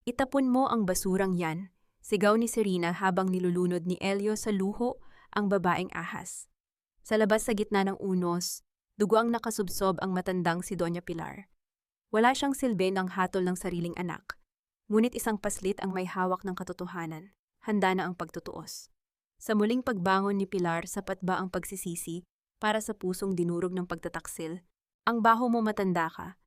Itapon mo ang basurang yan, sigaw ni Serena habang nilulunod ni Elio sa luho ang babaeng ahas. Sa labas sa gitna ng unos, dugo ang nakasubsob ang matandang si Doña Pilar. Wala siyang silbi ng hatol ng sariling anak, ngunit isang paslit ang may hawak ng katotohanan, handa na ang pagtutuos. Sa muling pagbangon ni Pilar, sapat ba ang pagsisisi para sa pusong dinurog ng pagtataksil? Ang baho mo, matanda ka.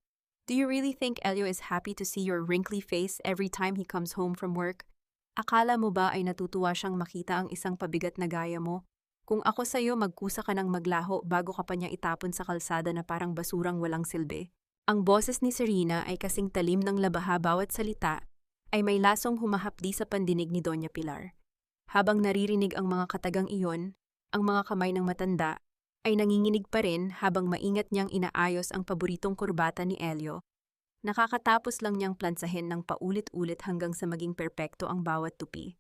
Do you really think Elio is happy to see your wrinkly face every time he comes home from work? Akala mo ba ay natutuwa siyang makita ang isang pabigat na gaya mo? Kung ako sa'yo, magkusa ka ng maglaho bago ka pa niya itapon sa kalsada na parang basurang walang silbi. Ang boses ni Serena ay kasing talim ng labaha, bawat salita ay may lasong humahapdi sa pandinig ni Doña Pilar. Habang naririnig ang mga katagang iyon, ang mga kamay ng matanda ay nanginginig pa rin habang maingat niyang inaayos ang paboritong kurbata ni Elio. Nakakatapos lang niyang plansahin ng paulit-ulit hanggang sa maging perpekto ang bawat tupi.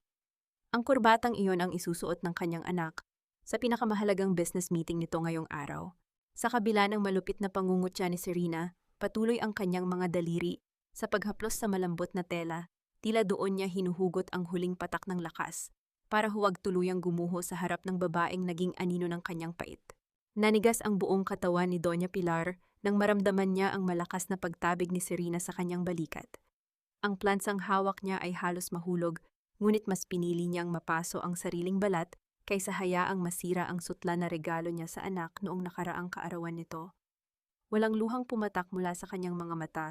Ang kurbatang iyon ang isusuot ng kanyang anak sa pinakamahalagang business meeting nito ngayong araw. Sa kabila ng malupit na pangungutya ni Serena, patuloy ang kanyang mga daliri sa paghaplos sa malambot na tela, tila doon niya hinuhugot ang huling patak ng lakas para huwag tuluyang gumuho sa harap ng babaeng naging anino ng kanyang pait. Nanigas ang buong katawan ni Doña Pilar nang maramdaman niya ang malakas na pagtabig ni Serena sa kanyang balikat. Ang plansang hawak niya ay halos mahulog, ngunit mas pinili niyang mapaso ang sariling balat kaysa hayaang masira ang sutla na regalo niya sa anak noong nakaraang kaarawan nito. Walang luhang pumatak mula sa kanyang mga mata,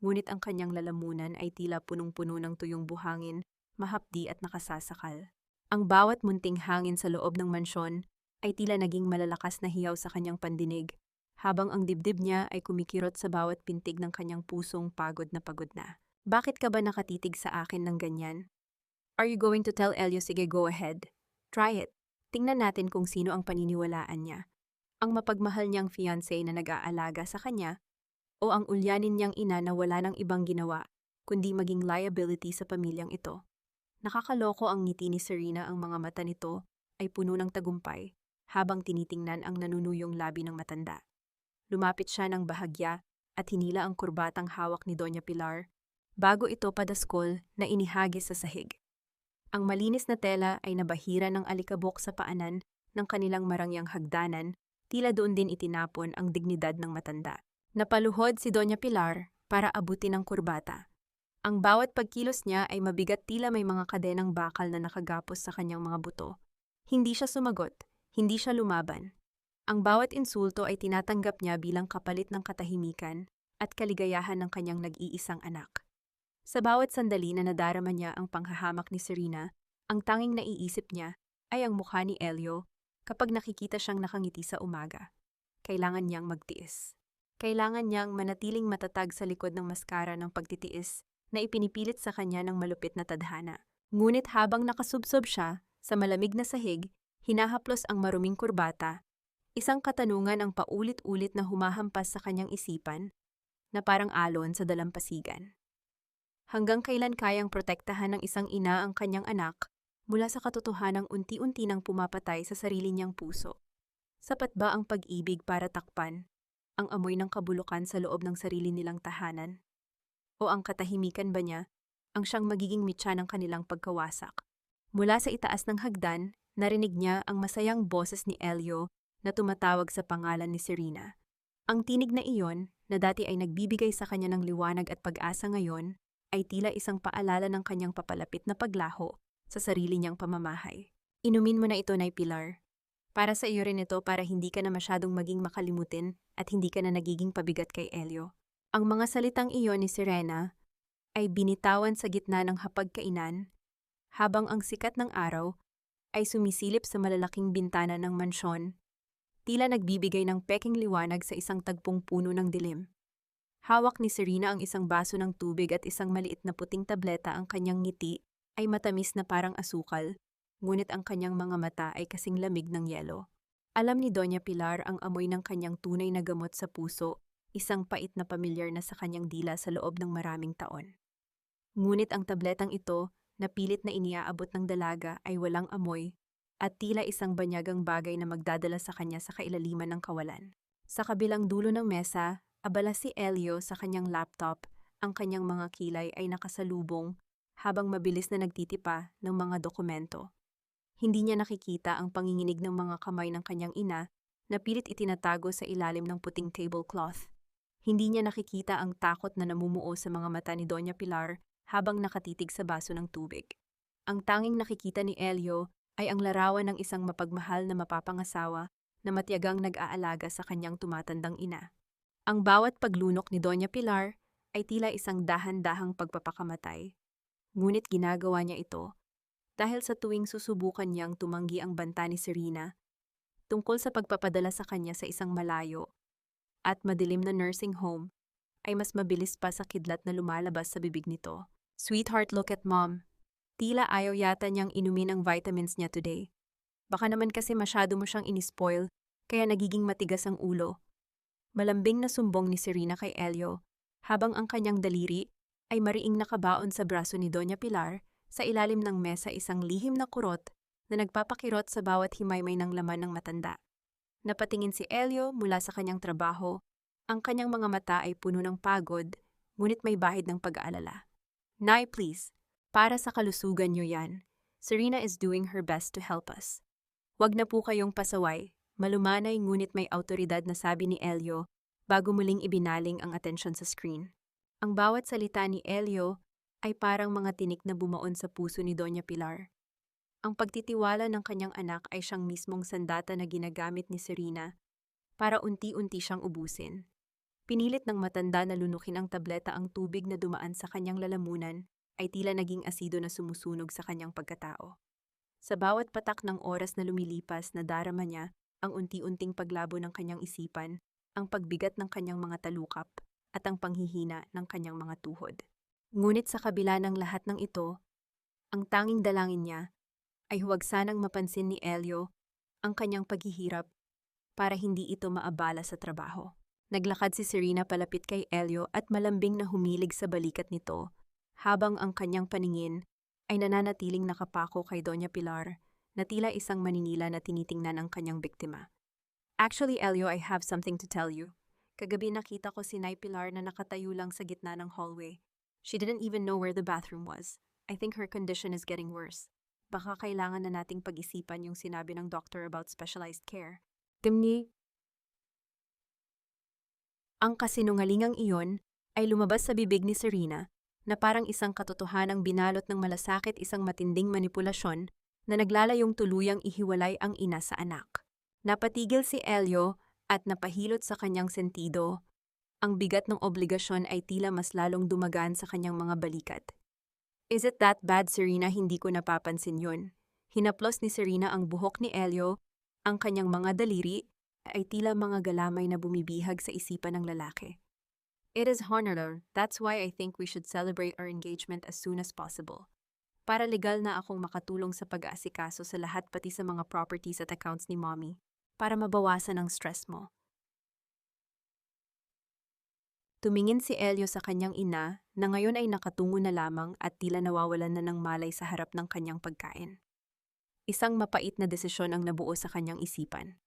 ngunit ang kanyang lalamunan ay tila punong-puno ng tuyong buhangin, mahapdi at nakasasakal. Ang bawat munting hangin sa loob ng mansyon ay tila naging malalakas na hiyaw sa kanyang pandinig, habang ang dibdib niya ay kumikirot sa bawat pintig ng kanyang pusong pagod na pagod na. Bakit ka ba nakatitig sa akin ng ganyan? Are you going to tell Elio? Sige, go ahead. Try it. Tingnan natin kung sino ang paniniwalaan niya. Ang mapagmahal niyang fiancé na nag-aalaga sa kanya, o ang ulyanin niyang ina na wala nang ibang ginawa, kundi maging liability sa pamilyang ito. Nakakaloko ang ngiti ni Serena, ang mga mata nito ay puno ng tagumpay, habang tinitingnan ang nanunuyong labi ng matanda. Lumapit siya ng bahagya at hinila ang kurbatang hawak ni Doña Pilar, bago ito padaskol na inihagis sa sahig. Ang malinis na tela ay nabahira ng alikabok sa paanan ng kanilang marangyang hagdanan, tila doon din itinapon ang dignidad ng matanda. Napaluhod si Doña Pilar para abutin ang kurbata. Ang bawat pagkilos niya ay mabigat, tila may mga kadenang bakal na nakagapos sa kanyang mga buto. Hindi siya sumagot, hindi siya lumaban. Ang bawat insulto ay tinatanggap niya bilang kapalit ng katahimikan at kaligayahan ng kanyang nag-iisang anak. Sa bawat sandali na nadarama niya ang panghahamak ni Serena, ang tanging naiisip niya ay ang mukha ni Elio kapag nakikita siyang nakangiti sa umaga. Kailangan niyang magtiis. Kailangan niyang manatiling matatag sa likod ng maskara ng pagtitiis na ipinipilit sa kanya ng malupit na tadhana. Ngunit habang nakasubsob siya sa malamig na sahig, hinahaplos ang maruming kurbata, isang katanungan ang paulit-ulit na humahampas sa kanyang isipan, na parang alon sa dalampasigan. Hanggang kailan kayang protektahan ng isang ina ang kanyang anak mula sa katotohanang unti-unti nang pumapatay sa sarili niyang puso? Sapat ba ang pag-ibig para takpan ang amoy ng kabulukan sa loob ng sarili nilang tahanan? O ang katahimikan ba niya ang siyang magiging mitya ng kanilang pagkawasak? Mula sa itaas ng hagdan, narinig niya ang masayang boses ni Elio na tumatawag sa pangalan ni Serena. Ang tinig na iyon, na dati ay nagbibigay sa kanya ng liwanag at pag-asa, ngayon ay tila isang paalala ng kanyang papalapit na paglaho sa sarili niyang pamamahay. Inumin mo na ito, Nay Pilar. Para sa iyo rin ito, para hindi ka na masyadong maging makalimutin at hindi ka na nagiging pabigat kay Elio. Ang mga salitang iyon ni Serena ay binitawan sa gitna ng hapagkainan, habang ang sikat ng araw ay sumisilip sa malalaking bintana ng mansyon, tila nagbibigay ng peking liwanag sa isang tagpong puno ng dilim. Hawak ni Serena ang isang baso ng tubig at isang maliit na puting tableta. Ang kanyang ngiti ay matamis na parang asukal, ngunit ang kanyang mga mata ay kasing lamig ng yelo. Alam ni Doña Pilar ang amoy ng kanyang tunay na gamot sa puso, isang pait na pamilyar na sa kanyang dila sa loob ng maraming taon. Ngunit ang tabletang ito, na pilit na iniaabot ng dalaga, ay walang amoy, at tila isang banyagang bagay na magdadala sa kanya sa kailaliman ng kawalan. Sa kabilang dulo ng mesa, abala si Elio sa kanyang laptop. Ang kanyang mga kilay ay nakasalubong habang mabilis na nagtitipa ng mga dokumento. Hindi niya nakikita ang panginginig ng mga kamay ng kanyang ina na pilit itinatago sa ilalim ng puting tablecloth. Hindi niya nakikita ang takot na namumuo sa mga mata ni Doña Pilar habang nakatitig sa baso ng tubig. Ang tanging nakikita ni Elio ay ang larawan ng isang mapagmahal na mapapangasawa na matiyagang nag-aalaga sa kanyang tumatandang ina. Ang bawat paglunok ni Doña Pilar ay tila isang dahan-dahang pagpapakamatay. Ngunit ginagawa niya ito dahil sa tuwing susubukan niyang tumanggi ang banta ni Serena tungkol sa pagpapadala sa kanya sa isang malayo at madilim na nursing home, ay mas mabilis pa sa kidlat na lumalabas sa bibig nito. Sweetheart, look at mom. Tila ayaw yata niyang inumin ang vitamins niya today. Baka naman kasi masyado mo siyang inispoil, kaya nagiging matigas ang ulo. Malambing na sumbong ni Serena kay Elio, habang ang kanyang daliri ay mariing nakabaon sa braso ni Doña Pilar sa ilalim ng mesa isang lihim na kurot na nagpapakirot sa bawat himaymay ng laman ng matanda. Napatingin si Elio mula sa kanyang trabaho. Ang kanyang mga mata ay puno ng pagod, ngunit may bahid ng pag-aalala. Nay, please, para sa kalusugan niyo yan. Serena is doing her best to help us. Huwag na po kayong pasaway, malumanay ngunit may autoridad na sabi ni Elio bago muling ibinaling ang atensyon sa screen. Ang bawat salita ni Elio ay parang mga tinik na bumaon sa puso ni Doña Pilar. Ang pagtitiwala ng kanyang anak ay siyang mismong sandata na ginagamit ni Serena para unti-unti siyang ubusin. Pinilit ng matanda na lunukin ang tableta ang tubig na dumaan sa kanyang lalamunan ay tila naging asido na sumusunog sa kanyang pagkatao. Sa bawat patak ng oras na lumilipas na darama niya ang unti-unting paglabo ng kanyang isipan, ang pagbigat ng kanyang mga talukap at ang panghihina ng kanyang mga tuhod. Ngunit sa kabila ng lahat ng ito, ang tanging dalangin niya ay huwag sanang mapansin ni Elio ang kanyang paghihirap para hindi ito maabala sa trabaho. Naglakad si Serena palapit kay Elio at malambing na humilig sa balikat nito habang ang kanyang paningin ay nananatiling nakapako kay Doña Pilar na tila isang maninila na tinitingnan ang kanyang biktima. Actually, Elio, I have something to tell you. Kagabi nakita ko si Nay Pilar na nakatayo lang sa gitna ng hallway. She didn't even know where the bathroom was. I think her condition is getting worse. Baka kailangan na nating pag-isipan yung sinabi ng doctor about specialized care. Timni, ang kasinungalingang iyon ay lumabas sa bibig ni Serena na parang isang katotohanang binalot ng malasakit isang matinding manipulasyon na naglalayong tuluyang ihiwalay ang ina sa anak. Napatigil si Elio at napahilot sa kanyang sentido. Ang bigat ng obligasyon ay tila mas lalong dumagaan sa kanyang mga balikat. Is it that bad, Serena? Hindi ko napapansin yun. Hinaplos ni Serena ang buhok ni Elio, ang kanyang mga daliri ay tila mga galamay na bumibihag sa isipan ng lalaki. It is honor, that's why I think we should celebrate our engagement as soon as possible. Para legal na akong makatulong sa pag-aasikaso sa lahat pati sa mga properties at accounts ni Mommy, para mabawasan ang stress mo. Tumingin si Elio sa kanyang ina na ngayon ay nakatungo na lamang at tila nawawalan na ng malay sa harap ng kanyang pagkain. Isang mapait na desisyon ang nabuo sa kanyang isipan.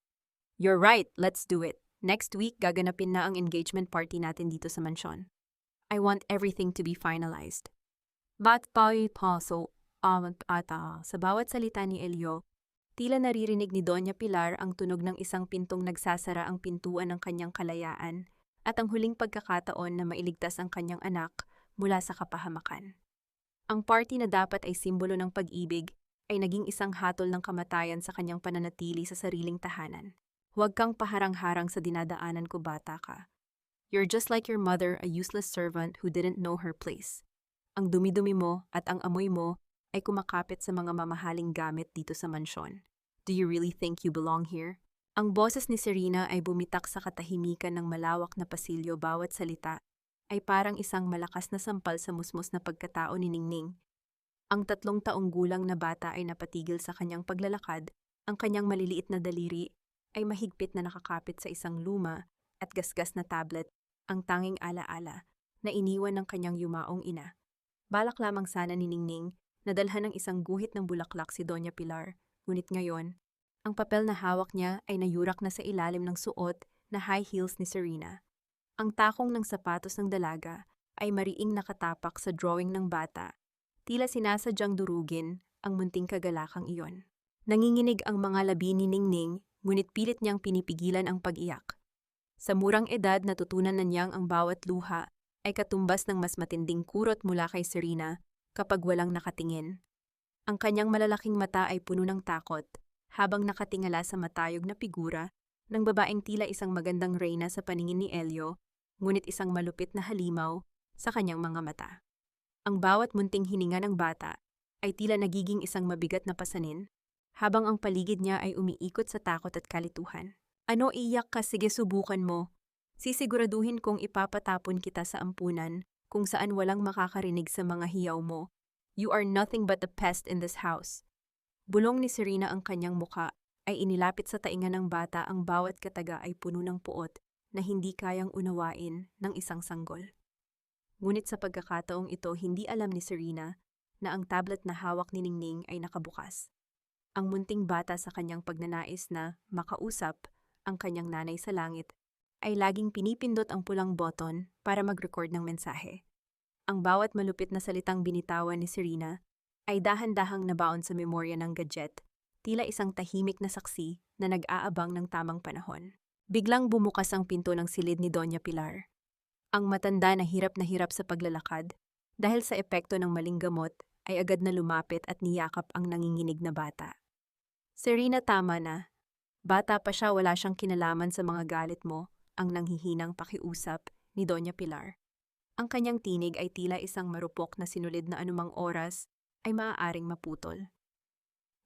You're right, let's do it. Next week, gaganapin na ang engagement party natin dito sa mansyon. I want everything to be finalized. But tayo paso, sa bawat salita ni Elio, tila naririnig ni Doña Pilar ang tunog ng isang pintong nagsasara ang pintuan ng kanyang kalayaan at ang huling pagkakataon na mailigtas ang kanyang anak mula sa kapahamakan. Ang party na dapat ay simbolo ng pag-ibig ay naging isang hatol ng kamatayan sa kanyang pananatili sa sariling tahanan. Huwag kang paharang-harang sa dinadaanan ko, bata ka. You're just like your mother, a useless servant who didn't know her place. Ang dumi-dumi mo at ang amoy mo ay kumakapit sa mga mamahaling gamit dito sa mansyon. Do you really think you belong here? Ang boses ni Serena ay bumitak sa katahimikan ng malawak na pasilyo. Bawat salita ay parang isang malakas na sampal sa musmos na pagkatao ni Ningning. Ang 3 taong gulang na bata ay napatigil sa kanyang paglalakad. Ang kanyang maliliit na daliri ay mahigpit na nakakapit sa isang luma at gasgas na tablet, ang tanging alaala na iniwan ng kanyang yumaong ina. Balak lamang sana ni Ningning na dalhan ng isang guhit ng bulaklak si Doña Pilar, ngunit ngayon, ang papel na hawak niya ay nayurak na sa ilalim ng suot na high heels ni Serena. Ang takong ng sapatos ng dalaga ay mariing nakatapak sa drawing ng bata, Tila sinasadyang durugin ang munting kagalakang iyon. Nanginginig ang mga labi ni Ningning, ngunit pilit niyang pinipigilan ang pag-iyak. Sa murang edad natutunan na niyang ang bawat luha ay katumbas ng mas matinding kurot mula kay Serena kapag walang nakatingin. Ang kanyang malalaking mata ay puno ng takot habang nakatingala sa matayog na figura ng babaeng tila isang magandang reyna sa paningin ni Elio, ngunit isang malupit na halimaw sa kanyang mga mata. Ang bawat munting hininga ng bata ay tila nagiging isang mabigat na pasanin, habang ang paligid niya ay umiikot sa takot at kalituhan. Ano, iyak ka? Sige, subukan mo. Sisiguraduhin kong ipapatapon kita sa ampunan kung saan walang makakarinig sa mga hiyaw mo. You are nothing but a pest in this house. Bulong ni Serena ang kanyang muka ay inilapit sa tainga ng bata, ang bawat kataga ay puno ng puot na hindi kayang unawain ng isang sanggol. Ngunit sa pagkakataong ito, hindi alam ni Serena na ang tablet na hawak ni Ningning ay nakabukas. Ang munting bata sa kanyang pagnanais na makausap ang kanyang nanay sa langit ay laging pinipindot ang pulang button para mag-record ng mensahe. Ang bawat malupit na salitang binitawan ni Serena ay dahan-dahang nabaon sa memorya ng gadget, tila isang tahimik na saksi na nag-aabang ng tamang panahon. Biglang bumukas ang pinto ng silid ni Doña Pilar. Ang matanda na hirap sa paglalakad dahil sa epekto ng maling gamot ay agad na lumapit at niyakap ang nanginginig na bata. Serena, tama na. Bata pa siya, wala siyang kinalaman sa mga galit mo, ang nanghihinang pakiusap ni Doña Pilar. Ang kanyang tinig ay tila isang marupok na sinulid na anumang oras ay maaaring maputol.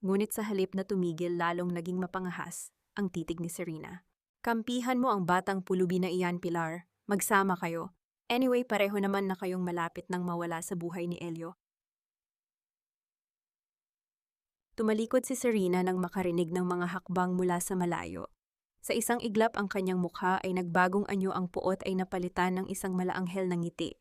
Ngunit sa halip na tumigil, lalong naging mapangahas ang titig ni Serena. Kampihan mo ang batang pulubi na iyan, Pilar. Magsama kayo. Anyway, pareho naman na kayong malapit nang mawala sa buhay ni Elio. Tumalikod si Serena nang makarinig ng mga hakbang mula sa malayo. Sa isang iglap ang kanyang mukha ay nagbagong anyo, ang puot ay napalitan ng isang malaanghel na ngiti.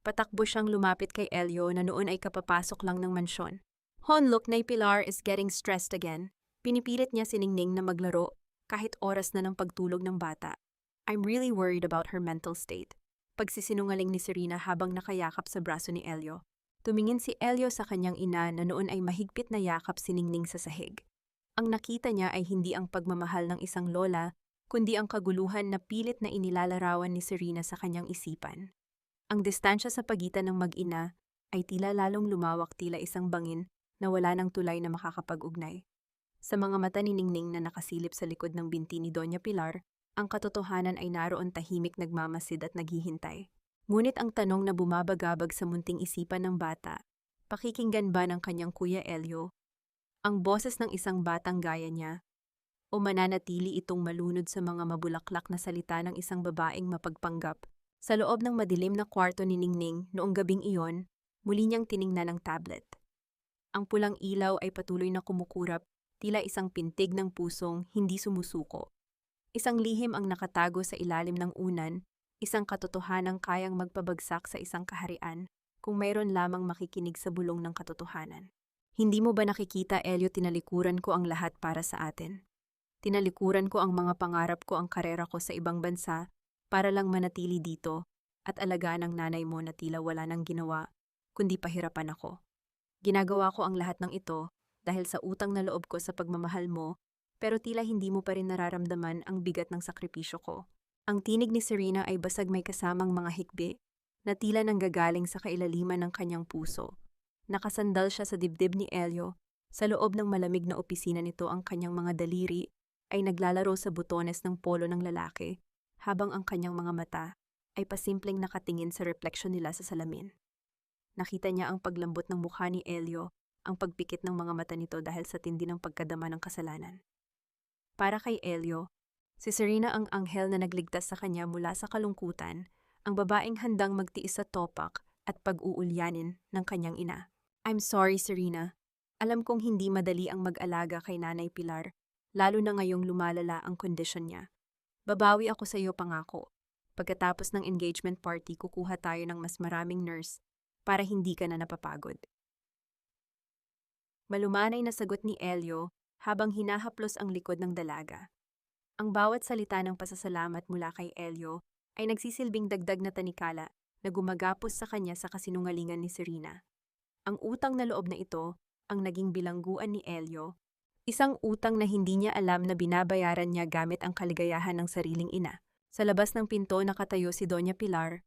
Patakbo siyang lumapit kay Elio na noon ay kapapasok lang ng mansyon. Hon, look, na Pilar is getting stressed again. Pinipilit niya si Ningning na maglaro kahit oras na ng pagtulog ng bata. I'm really worried about her mental state. Pagsisinungaling ni Serena habang nakayakap sa braso ni Elio. Tumingin si Elio sa kanyang ina na noon ay mahigpit na yakap si Ningning sa sahig. Ang nakita niya ay hindi ang pagmamahal ng isang lola, kundi ang kaguluhan na pilit na inilalarawan ni Serena sa kanyang isipan. Ang distansya sa pagitan ng mag-ina ay tila lalong lumawak, tila isang bangin na wala ng tulay na makakapag-ugnay. Sa mga mata ni Ningning na nakasilip sa likod ng binti ni Doña Pilar, ang katotohanan ay naroon, tahimik, nagmamasid at naghihintay. Ngunit ang tanong na bumabagabag sa munting isipan ng bata, pakikinggan ba ng kanyang kuya Elio ang boses ng isang batang gaya niya, o mananatili itong malunod sa mga mabulaklak na salita ng isang babaeng mapagpanggap? Sa loob ng madilim na kwarto ni Ningning noong gabing iyon, muli niyang tiningnan ang tablet. Ang pulang ilaw ay patuloy na kumukurap, tila isang pintig ng pusong hindi sumusuko. Isang lihim ang nakatago sa ilalim ng unan, isang katotohanang kayang magpabagsak sa isang kaharian kung mayroon lamang makikinig sa bulong ng katotohanan. Hindi mo ba nakikita, Elio, tinalikuran ko ang lahat para sa atin? Tinalikuran ko ang mga pangarap ko, ang karera ko sa ibang bansa para lang manatili dito at alagaan ang nanay mo na tila wala nang ginawa, kundi pahirapan ako. Ginagawa ko ang lahat ng ito dahil sa utang na loob ko sa pagmamahal mo, pero tila hindi mo pa rin nararamdaman ang bigat ng sakripisyo ko. Ang tinig ni Serena ay basag, may kasamang mga hikbi na tila nanggagaling sa kailaliman ng kanyang puso. Nakasandal siya sa dibdib ni Elio. Sa loob ng malamig na opisina nito, ang kanyang mga daliri ay naglalaro sa butones ng polo ng lalaki, habang ang kanyang mga mata ay pasimpleng nakatingin sa refleksyon nila sa salamin. Nakita niya ang paglambot ng mukha ni Elio, ang pagpikit ng mga mata nito dahil sa tindi ng pagkadama ng kasalanan. Para kay Elio, si Serena ang anghel na nagligtas sa kanya mula sa kalungkutan, ang babaeng handang magtiis sa topak at pag-uulyanin ng kanyang ina. I'm sorry, Serena. Alam kong hindi madali ang mag-alaga kay Nanay Pilar, lalo na ngayong lumalala ang kondisyon niya. Babawi ako sa iyo, pangako. Pagkatapos ng engagement party, kukuha tayo ng mas maraming nurse para hindi ka na napapagod. Malumanay na sagot ni Elio habang hinahaplos ang likod ng dalaga. Ang bawat salita ng pasasalamat mula kay Elio ay nagsisilbing dagdag na tanikala na gumagapos sa kanya sa kasinungalingan ni Serena. Ang utang na loob na ito ang naging bilangguan ni Elio, isang utang na hindi niya alam na binabayaran niya gamit ang kaligayahan ng sariling ina. Sa labas ng pinto nakatayo si Doña Pilar,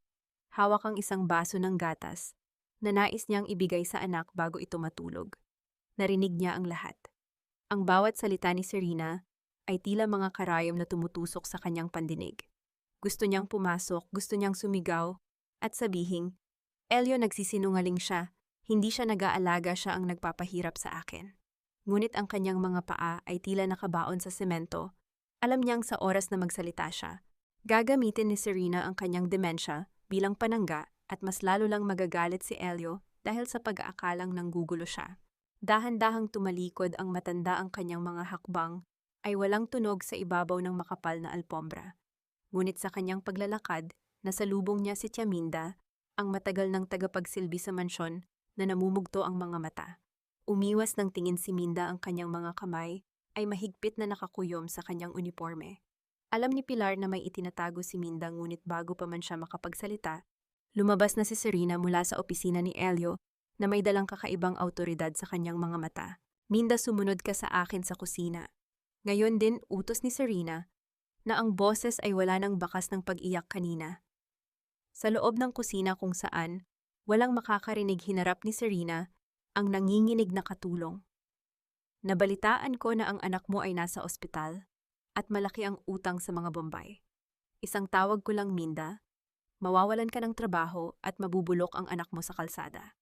hawak ang isang baso ng gatas na nais niyang ibigay sa anak bago ito matulog. Narinig niya ang lahat. Ang bawat salita ni Serena ay tila mga karayom na tumutusok sa kanyang pandinig. Gusto niyang pumasok, gusto niyang sumigaw, at sabihin, Elio, nagsisinungaling siya, hindi siya nag-aalaga, siya ang nagpapahirap sa akin. Ngunit ang kanyang mga paa ay tila nakabaon sa semento. Alam niyang sa oras na magsalita siya, gagamitin ni Serena ang kanyang demensya bilang panangga at mas lalo lang magagalit si Elio dahil sa pag-aakalang nanggugulo siya. Dahan-dahang tumalikod ang matanda, ang kanyang mga hakbang ay walang tunog sa ibabaw ng makapal na alpombra. Ngunit sa kanyang paglalakad, nasalubong niya si Tiaminda, ang matagal ng tagapagsilbi sa mansyon na namumugto ang mga mata. Umiwas ng tingin si Minda, ang kanyang mga kamay ay mahigpit na nakakuyom sa kanyang uniforme. Alam ni Pilar na may itinatago si Minda, ngunit bago pa man siya makapagsalita, lumabas na si Serena mula sa opisina ni Elio na may dalang kakaibang autoridad sa kanyang mga mata. Minda, sumunod ka sa akin sa kusina. Ngayon din, utos ni Serena, na ang boses ay wala ng bakas ng pag-iyak kanina. Sa loob ng kusina kung saan, walang makakarinig, hinarap ni Serena ang nanginginig na katulong. Nabalitaan ko na ang anak mo ay nasa ospital at malaki ang utang sa mga Bombay. Isang tawag ko lang, Minda, mawawalan ka ng trabaho at mabubulok ang anak mo sa kalsada.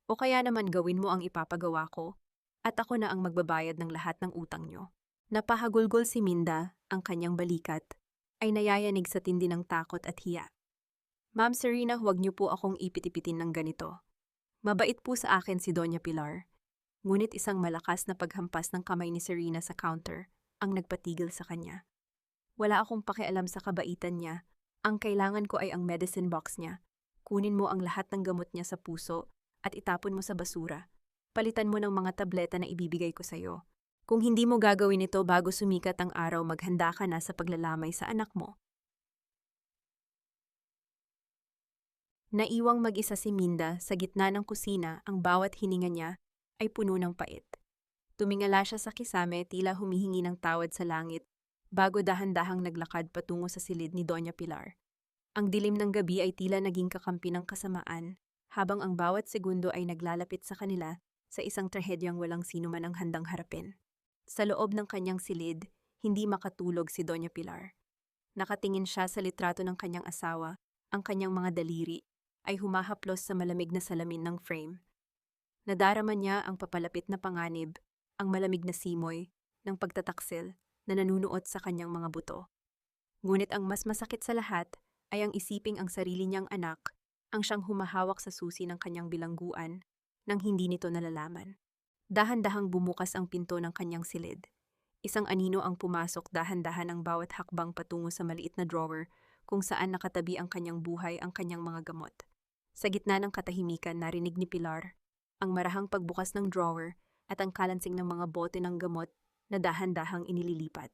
O kaya naman gawin mo ang ipapagawa ko at ako na ang magbabayad ng lahat ng utang nyo. Napahagulgol si Minda, ang kanyang balikat ay nayayanig sa tindi ng takot at hiya. Ma'am Serena, huwag niyo po akong ipit-ipitin ng ganito. Mabait po sa akin si Doña Pilar. Ngunit isang malakas na paghampas ng kamay ni Serena sa counter ang nagpatigil sa kanya. Wala akong pakialam sa kabaitan niya. Ang kailangan ko ay ang medicine box niya. Kunin mo ang lahat ng gamot niya sa puso at itapon mo sa basura. Palitan mo ng mga tableta na ibibigay ko sa'yo. Kung hindi mo gagawin ito bago sumikat ang araw, maghanda ka na sa paglalamay sa anak mo. Naiwang mag-isa si Minda sa gitna ng kusina, ang bawat hininga niya ay puno ng pait. Tumingala siya sa kisame, tila humihingi ng tawad sa langit, bago dahan-dahang naglakad patungo sa silid ni Doña Pilar. Ang dilim ng gabi ay tila naging kakampi ng kasamaan, habang ang bawat segundo ay naglalapit sa kanila sa isang trahedyang walang sino man ang handang harapin. Sa loob ng kanyang silid, hindi makatulog si Doña Pilar. Nakatingin siya sa litrato ng kanyang asawa, ang kanyang mga daliri ay humahaplos sa malamig na salamin ng frame. Nadarama niya ang papalapit na panganib, ang malamig na simoy ng pagtataksil na nanunuot sa kanyang mga buto. Ngunit ang mas masakit sa lahat ay ang isiping ang sarili niyang anak ang siyang humahawak sa susi ng kanyang bilangguan nang hindi nito nalalaman. Dahan-dahang bumukas ang pinto ng kanyang silid. Isang anino ang pumasok, dahan-dahan ang bawat hakbang patungo sa maliit na drawer kung saan nakatabi ang kanyang buhay, ang kanyang mga gamot. Sa gitna ng katahimikan, narinig ni Pilar ang marahang pagbukas ng drawer at ang kalansing ng mga bote ng gamot na dahan-dahang inililipat.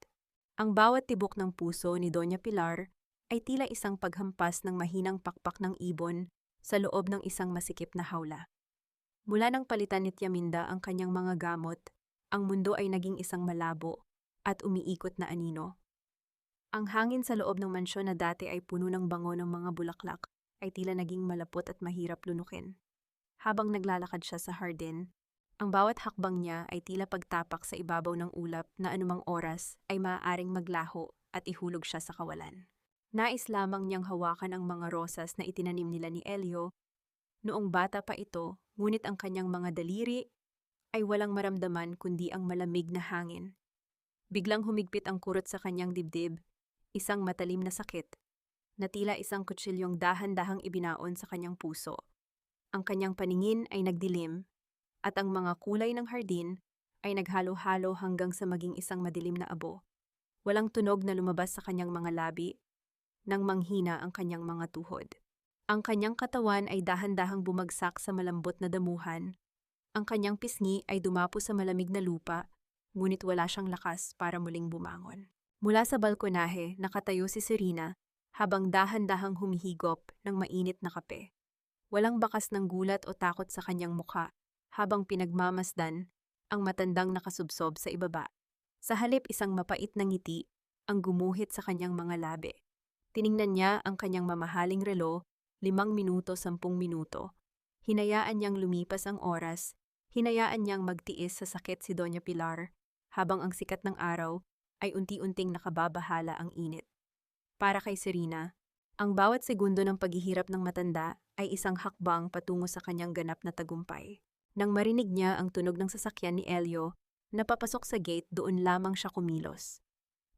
Ang bawat tibok ng puso ni Doña Pilar ay tila isang paghampas ng mahinang pakpak ng ibon sa loob ng isang masikip na hawla. Mula nang palitan ni Tiaminda ang kanyang mga gamot, ang mundo ay naging isang malabo at umiikot na anino. Ang hangin sa loob ng mansyon na dati ay puno ng bango ng mga bulaklak ay tila naging malapot at mahirap lunukin. Habang naglalakad siya sa hardin, ang bawat hakbang niya ay tila pagtapak sa ibabaw ng ulap na anumang oras ay maaaring maglaho at ihulog siya sa kawalan. Nais lamang niyang hawakan ang mga rosas na itinanim nila ni Elio noong bata pa ito, ngunit ang kanyang mga daliri ay walang maramdaman kundi ang malamig na hangin. Biglang humigpit ang kurot sa kanyang dibdib, isang matalim na sakit, na tila isang kutsilyong dahan-dahang ibinaon sa kanyang puso. Ang kanyang paningin ay nagdilim, at ang mga kulay ng hardin ay naghalo-halo hanggang sa maging isang madilim na abo. Walang tunog na lumabas sa kanyang mga labi, nang manghina ang kanyang mga tuhod. Ang kanyang katawan ay dahan-dahang bumagsak sa malambot na damuhan. Ang kanyang pisngi ay dumapo sa malamig na lupa, ngunit wala siyang lakas para muling bumangon. Mula sa balkonahe, nakatayo si Serena habang dahan-dahang humihigop ng mainit na kape. Walang bakas ng gulat o takot sa kanyang mukha, habang pinagmamasdan ang matandang nakasubsob sa ibaba. Sa halip isang mapait na ngiti ang gumuhit sa kanyang mga labi. Tiningnan niya ang kanyang mamahaling relo, 5 minuto, 10 minuto. Hinayaan niyang lumipas ang oras, hinayaan niyang magtiis sa sakit si Doña Pilar, habang ang sikat ng araw ay unti-unting nakababahala ang init. Para kay Serena, ang bawat segundo ng paghihirap ng matanda ay isang hakbang patungo sa kanyang ganap na tagumpay. Nang marinig niya ang tunog ng sasakyan ni Elio, napapasok sa gate, doon lamang siya kumilos.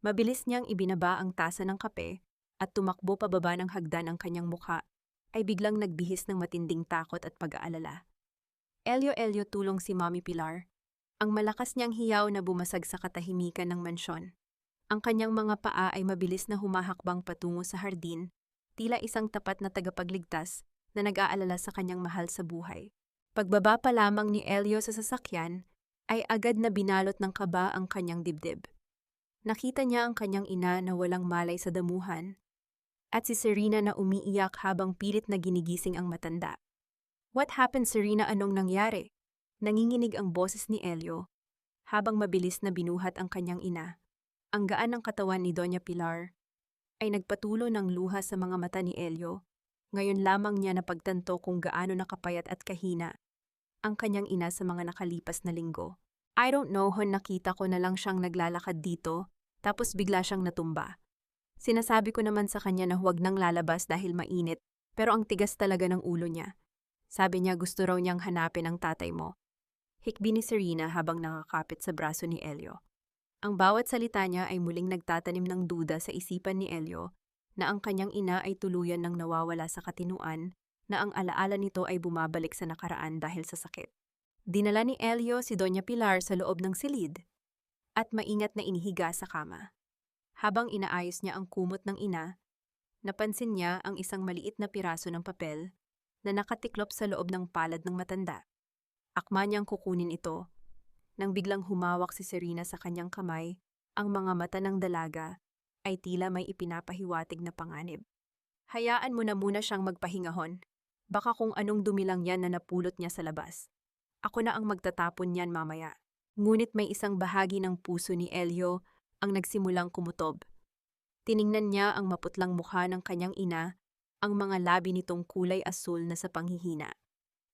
Mabilis niyang ibinaba ang tasa ng kape at tumakbo pababa ng hagdan. Ang kanyang mukha ay biglang nagbihis ng matinding takot at pag-aalala. Elio, tulong si Mommy Pilar. Ang malakas niyang hiyaw na bumasag sa katahimikan ng mansyon. Ang kanyang mga paa ay mabilis na humahakbang patungo sa hardin, tila isang tapat na tagapagligtas na nag-aalala sa kanyang mahal sa buhay. Pagbaba pa lamang ni Elio sa sasakyan, ay agad na binalot ng kaba ang kanyang dibdib. Nakita niya ang kanyang ina na walang malay sa damuhan, at si Serena na umiiyak habang pilit na ginigising ang matanda. "What happened, Serena? Anong nangyari?" Nanginginig ang boses ni Elio, habang mabilis na binuhat ang kanyang ina. Ang gaan ng katawan ni Doña Pilar ay nagpatulo ng luha sa mga mata ni Elio. Ngayon lamang niya napagtanto kung gaano nakapayat at kahina ang kanyang ina sa mga nakalipas na linggo. "I don't know, hon, nakita ko na lang siyang naglalakad dito, tapos bigla siyang natumba. Sinasabi ko naman sa kanya na huwag nang lalabas dahil mainit, pero ang tigas talaga ng ulo niya. Sabi niya gusto raw niyang hanapin ang tatay mo." Hikbi ni Serena habang nakakapit sa braso ni Elio. Ang bawat salita niya ay muling nagtatanim ng duda sa isipan ni Elio na ang kanyang ina ay tuluyan ng nawawala sa katinuan, na ang alaala nito ay bumabalik sa nakaraan dahil sa sakit. Dinala ni Elio si Doña Pilar sa loob ng silid at maingat na inihiga sa kama. Habang inaayos niya ang kumot ng ina, napansin niya ang isang maliit na piraso ng papel na nakatiklop sa loob ng palad ng matanda. Akma niyang kukunin ito. Nang biglang humawak si Serena sa kanyang kamay, ang mga mata ng dalaga ay tila may ipinapahiwatig na panganib. "Hayaan mo na muna siyang magpahingahon. Baka kung anong dumilang yan na napulot niya sa labas. Ako na ang magtatapon niyan mamaya." Ngunit may isang bahagi ng puso ni Elio ang nagsimulang kumutob. Tiningnan niya ang maputlang mukha ng kanyang ina, ang mga labi nitong kulay asul na sa panghihina.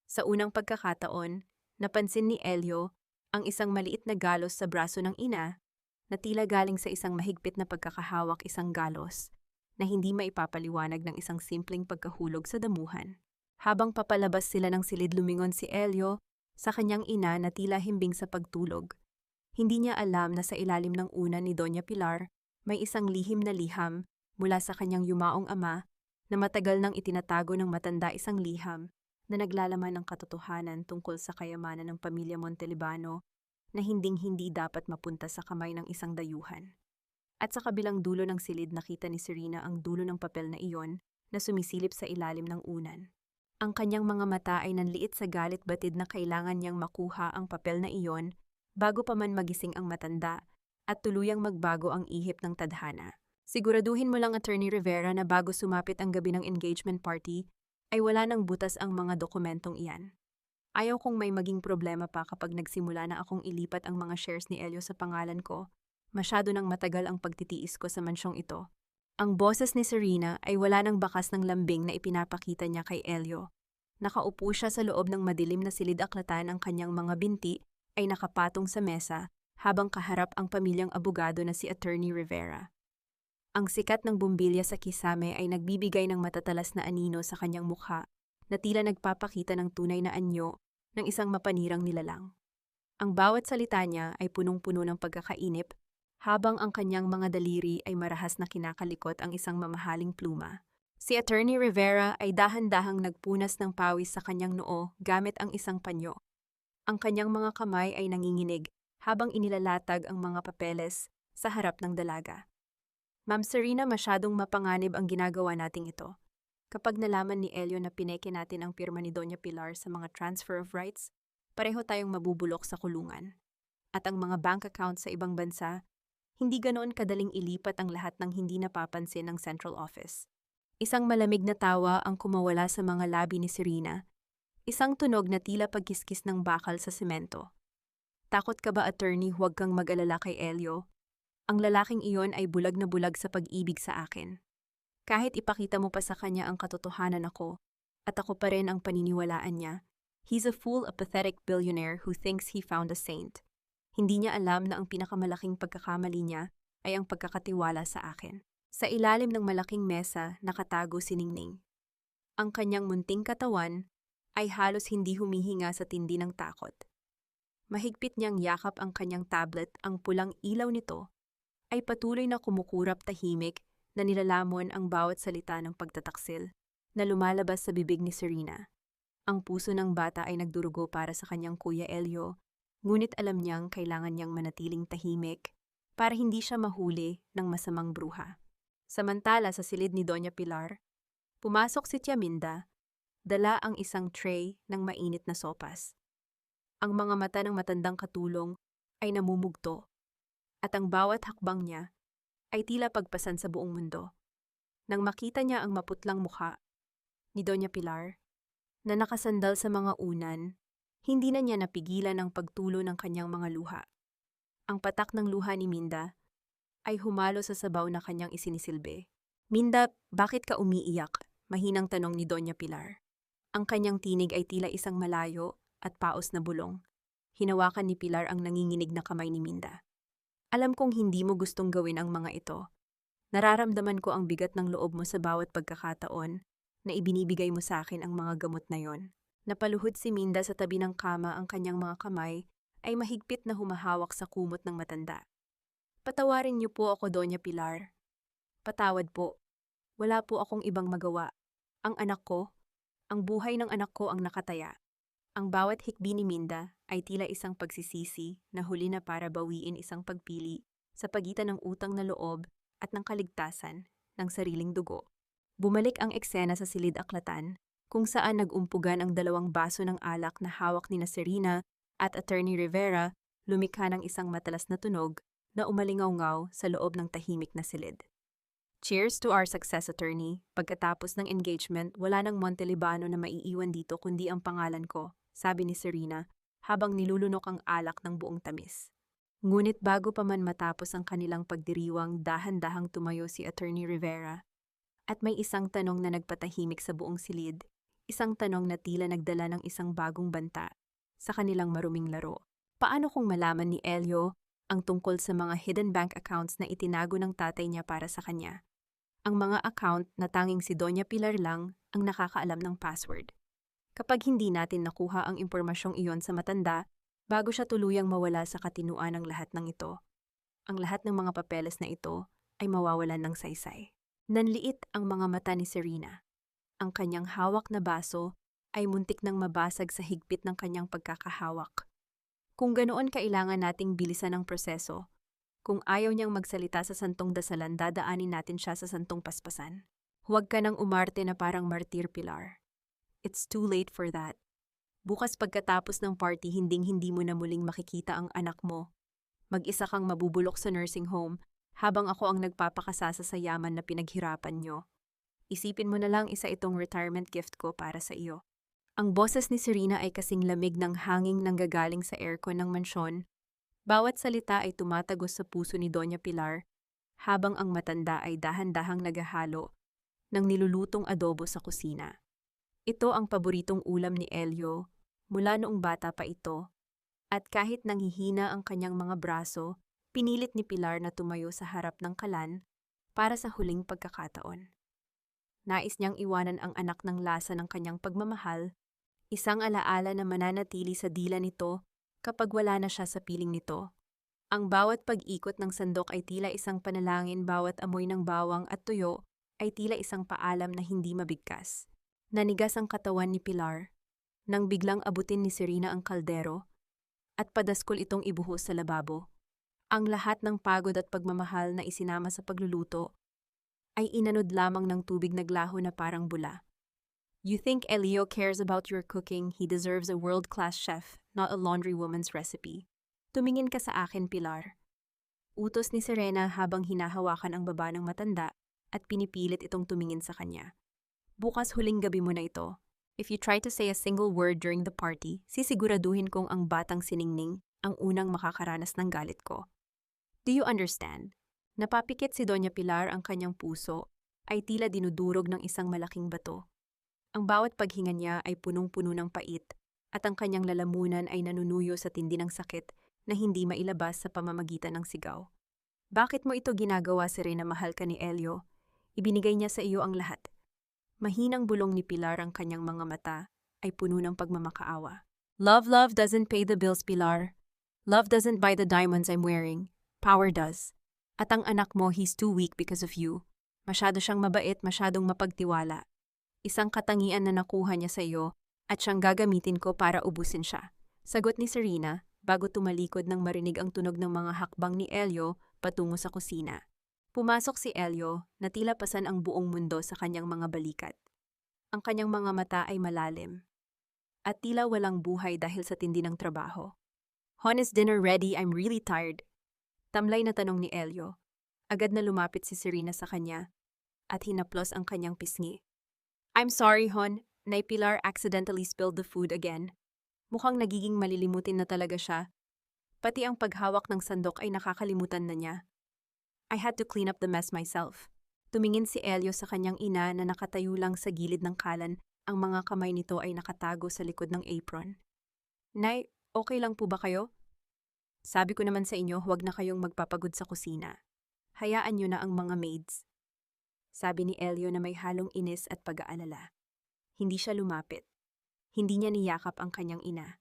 Sa unang pagkakataon, napansin ni Elio ang isang maliit na galos sa braso ng ina na tila galing sa isang mahigpit na pagkakahawak, isang galos na hindi maipapaliwanag ng isang simpleng pagkahulog sa damuhan. Habang papalabas sila ng silid, lumingon si Elio sa kanyang ina na tila himbing sa pagtulog. Hindi niya alam na sa ilalim ng unan ni Doña Pilar may isang lihim na liham mula sa kanyang yumaong ama na matagal nang itinatago ng matanda, isang liham na naglalaman ng katotohanan tungkol sa kayamanan ng pamilya Montelibano na hinding-hindi dapat mapunta sa kamay ng isang dayuhan. At sa kabilang dulo ng silid, nakita ni Serena ang dulo ng papel na iyon na sumisilip sa ilalim ng unan. Ang kanyang mga mata ay nanliit sa galit, batid na kailangan niyang makuha ang papel na iyon bago pa man magising ang matanda at tuluyang magbago ang ihip ng tadhana. "Siguraduhin mo lang, Attorney Rivera, na bago sumapit ang gabi ng engagement party, ay wala nang butas ang mga dokumentong iyan. Ayaw kong may maging problema pa kapag nagsimula na akong ilipat ang mga shares ni Elio sa pangalan ko. Masyado nang matagal ang pagtitiis ko sa mansyong ito." Ang boses ni Serena ay wala nang bakas ng lambing na ipinapakita niya kay Elio. Nakaupo siya sa loob ng madilim na silid, aklatan ang kanyang mga binti ay nakapatong sa mesa habang kaharap ang pamilyang abogado na si Attorney Rivera. Ang sikat ng bumbilya sa kisame ay nagbibigay ng matatalas na anino sa kanyang mukha na tila nagpapakita ng tunay na anyo ng isang mapanirang nilalang. Ang bawat salita niya ay punong-puno ng pagkakainip, habang ang kanyang mga daliri ay marahas na kinakalikot ang isang mamahaling pluma. Si Attorney Rivera ay dahan-dahang nagpunas ng pawis sa kanyang noo gamit ang isang panyo. Ang kanyang mga kamay ay nanginginig habang inilalatag ang mga papeles sa harap ng dalaga. "Ma'am Serena, masyadong mapanganib ang ginagawa nating ito. Kapag nalaman ni Elio na pineke natin ang pirma ni Doña Pilar sa mga transfer of rights, pareho tayong mabubulok sa kulungan. At ang mga bank accounts sa ibang bansa, hindi ganoon kadaling ilipat ang lahat ng hindi napapansin ng Central Office." Isang malamig na tawa ang kumawala sa mga labi ni Serena. Isang tunog na tila pagkiskis ng bakal sa semento. Takot ka ba, attorney? Huwag kang mag-alala kay Elio. Ang lalaking iyon ay bulag na bulag sa pag-ibig sa akin. Kahit ipakita mo pa sa kanya ang katotohanan at ako pa rin ang paniniwalaan niya. He's a fool, a pathetic billionaire who thinks he found a saint. Hindi niya alam na ang pinakamalaking pagkakamali niya ay ang pagkakatiwala sa akin. Sa ilalim ng malaking mesa, nakatago si Ningning. Ang kanyang munting katawan ay halos hindi humihinga sa tindi ng takot. Mahigpit niyang yakap ang kanyang tablet, ang pulang ilaw nito ay patuloy na kumukurap tahimik na nilalamon ang bawat salita ng pagtataksil na lumalabas sa bibig ni Serena. Ang puso ng bata ay nagdurugo para sa kanyang kuya Elio, ngunit alam niyang kailangan niyang manatiling tahimik para hindi siya mahuli ng masamang bruha. Samantala sa silid ni Doña Pilar, pumasok si Tia Minda, dala ang isang tray ng mainit na sopas. Ang mga mata ng matandang katulong ay namumugto, at ang bawat hakbang niya ay tila pagpasan sa buong mundo. Nang makita niya ang maputlang mukha ni Doña Pilar, na nakasandal sa mga unan, hindi na niya napigilan ang pagtulo ng kanyang mga luha. Ang patak ng luha ni Minda ay humalo sa sabaw na kanyang isinisilbi. Minda, bakit ka umiiyak? Mahinang tanong ni Doña Pilar. Ang kanyang tinig ay tila isang malayo at paos na bulong. Hinawakan ni Pilar ang nanginginig na kamay ni Minda. Alam kong hindi mo gustong gawin ang mga ito. Nararamdaman ko ang bigat ng loob mo sa bawat pagkakataon na ibinibigay mo sa akin ang mga gamot na yon. Napaluhod si Minda sa tabi ng kama, ang kanyang mga kamay ay mahigpit na humahawak sa kumot ng matanda. Patawarin niyo po ako, Doña Pilar. Patawad po. Wala po akong ibang magawa. Ang anak ko, ang buhay ng anak ko ang nakataya. Ang bawat hikbi ni Minda ay tila isang pagsisisi na huli na para bawiin isang pagpili sa pagitan ng utang na loob at ng kaligtasan ng sariling dugo. Bumalik ang eksena sa silid-aklatan kung saan nag-umpugan ang dalawang baso ng alak na hawak ni Serena at Attorney Rivera, lumikha ng isang matalas na tunog na umalingaw-ngaw sa loob ng tahimik na silid. Cheers to our success, attorney. Pagkatapos ng engagement, wala nang Montelibano na maiiwan dito kundi ang pangalan ko, sabi ni Serena habang nilulunok ang alak ng buong tamis. Ngunit bago pa man matapos ang kanilang pagdiriwang, dahan-dahang tumayo si Attorney Rivera. At may isang tanong na nagpatahimik sa buong silid, isang tanong na tila nagdala ng isang bagong banta sa kanilang maruming laro. Paano kung malaman ni Elio ang tungkol sa mga hidden bank accounts na itinago ng tatay niya para sa kanya? Ang mga account na tanging si Doña Pilar lang ang nakakaalam ng password. Kapag hindi natin nakuha ang impormasyong iyon sa matanda, bago siya tuluyang mawala sa katinuan ng lahat ng ito, ang lahat ng mga papeles na ito ay mawawalan ng saysay. Nanliit ang mga mata ni Serena. Ang kanyang hawak na baso ay muntik nang mabasag sa higpit ng kanyang pagkakahawak. Kung ganoon kailangan nating bilisan ang proseso, kung ayaw niyang magsalita sa santong dasalan, dadaanin natin siya sa santong paspasan. Huwag ka nang umarte na parang martir, Pilar. It's too late for that. Bukas pagkatapos ng party, hinding-hindi mo na muling makikita ang anak mo. Mag-isa kang mabubulok sa nursing home habang ako ang nagpapakasasa sa yaman na pinaghirapan niyo. Isipin mo na lang, isa itong retirement gift ko para sa iyo. Ang boses ni Serena ay kasing lamig ng hanging nanggagaling sa aircon ng mansyon. Bawat salita ay tumatagos sa puso ni Doña Pilar, habang ang matanda ay dahan-dahang naghahalo ng nilulutong adobo sa kusina. Ito ang paboritong ulam ni Elio mula noong bata pa ito, at kahit nanghihina ang kanyang mga braso, pinilit ni Pilar na tumayo sa harap ng kalan para sa huling pagkakataon. Nais niyang iwanan ang anak ng lasa ng kanyang pagmamahal, isang alaala na mananatili sa dila nito kapag wala na siya sa piling nito. Ang bawat pag-ikot ng sandok ay tila isang panalangin, bawat amoy ng bawang at tuyo ay tila isang paalam na hindi mabigkas. Nanigas ang katawan ni Pilar nang biglang abutin ni Serena ang kaldero at padaskol itong ibuhos sa lababo. Ang lahat ng pagod at pagmamahal na isinama sa pagluluto ay inanod lamang ng tubig naglaho na parang bula. You think Elio cares about your cooking? He deserves a world-class chef, not a laundrywoman's recipe. Tumingin ka sa akin, Pilar. Utos ni Serena habang hinahawakan ang baba ng matanda at pinipilit itong tumingin sa kanya. Bukas huling gabi mo na ito. If you try to say a single word during the party, sisiguraduhin kong ang batang siningning ang unang makakaranas ng galit ko. Do you understand? Napapikit si Doña Pilar, ang kanyang puso ay tila dinudurog ng isang malaking bato. Ang bawat paghinga niya ay punong-puno ng pait at ang kanyang lalamunan ay nanunuyo sa tindi ng sakit na hindi mailabas sa pamamagitan ng sigaw. Bakit mo ito ginagawa, Serena? Mahal ka ni Elio. Ibinigay niya sa iyo ang lahat. Mahinang bulong ni Pilar, ang kanyang mga mata ay puno ng pagmamakaawa. Love doesn't pay the bills, Pilar. Love doesn't buy the diamonds I'm wearing. Power does. At ang anak mo, he's too weak because of you. Masyado siyang mabait, masyadong mapagtiwala. Isang katangian na nakuha niya sa iyo at siyang gagamitin ko para ubusin siya. Sagot ni Serena bago tumalikod nang marinig ang tunog ng mga hakbang ni Elio patungo sa kusina. Pumasok si Elio na tila pasan ang buong mundo sa kanyang mga balikat. Ang kanyang mga mata ay malalim at tila walang buhay dahil sa tindi ng trabaho. Hon, is dinner ready? I'm really tired. Tamlay na tanong ni Elio. Agad na lumapit si Serena sa kanya at hinaplos ang kanyang pisngi. I'm sorry, Hon. Nay Pilar accidentally spilled the food again. Mukhang nagiging malilimutin na talaga siya. Pati ang paghawak ng sandok ay nakakalimutan na niya. I had to clean up the mess myself. Tumingin si Elio sa kanyang ina na nakatayo lang sa gilid ng kalan. Ang mga kamay nito ay nakatago sa likod ng apron. Nay, okay lang po ba kayo? Sabi ko naman sa inyo, huwag na kayong magpapagod sa kusina. Hayaan niyo na ang mga maids. Sabi ni Elio na may halong inis at pag-aalala. Hindi siya lumapit. Hindi niya niyakap ang kanyang ina.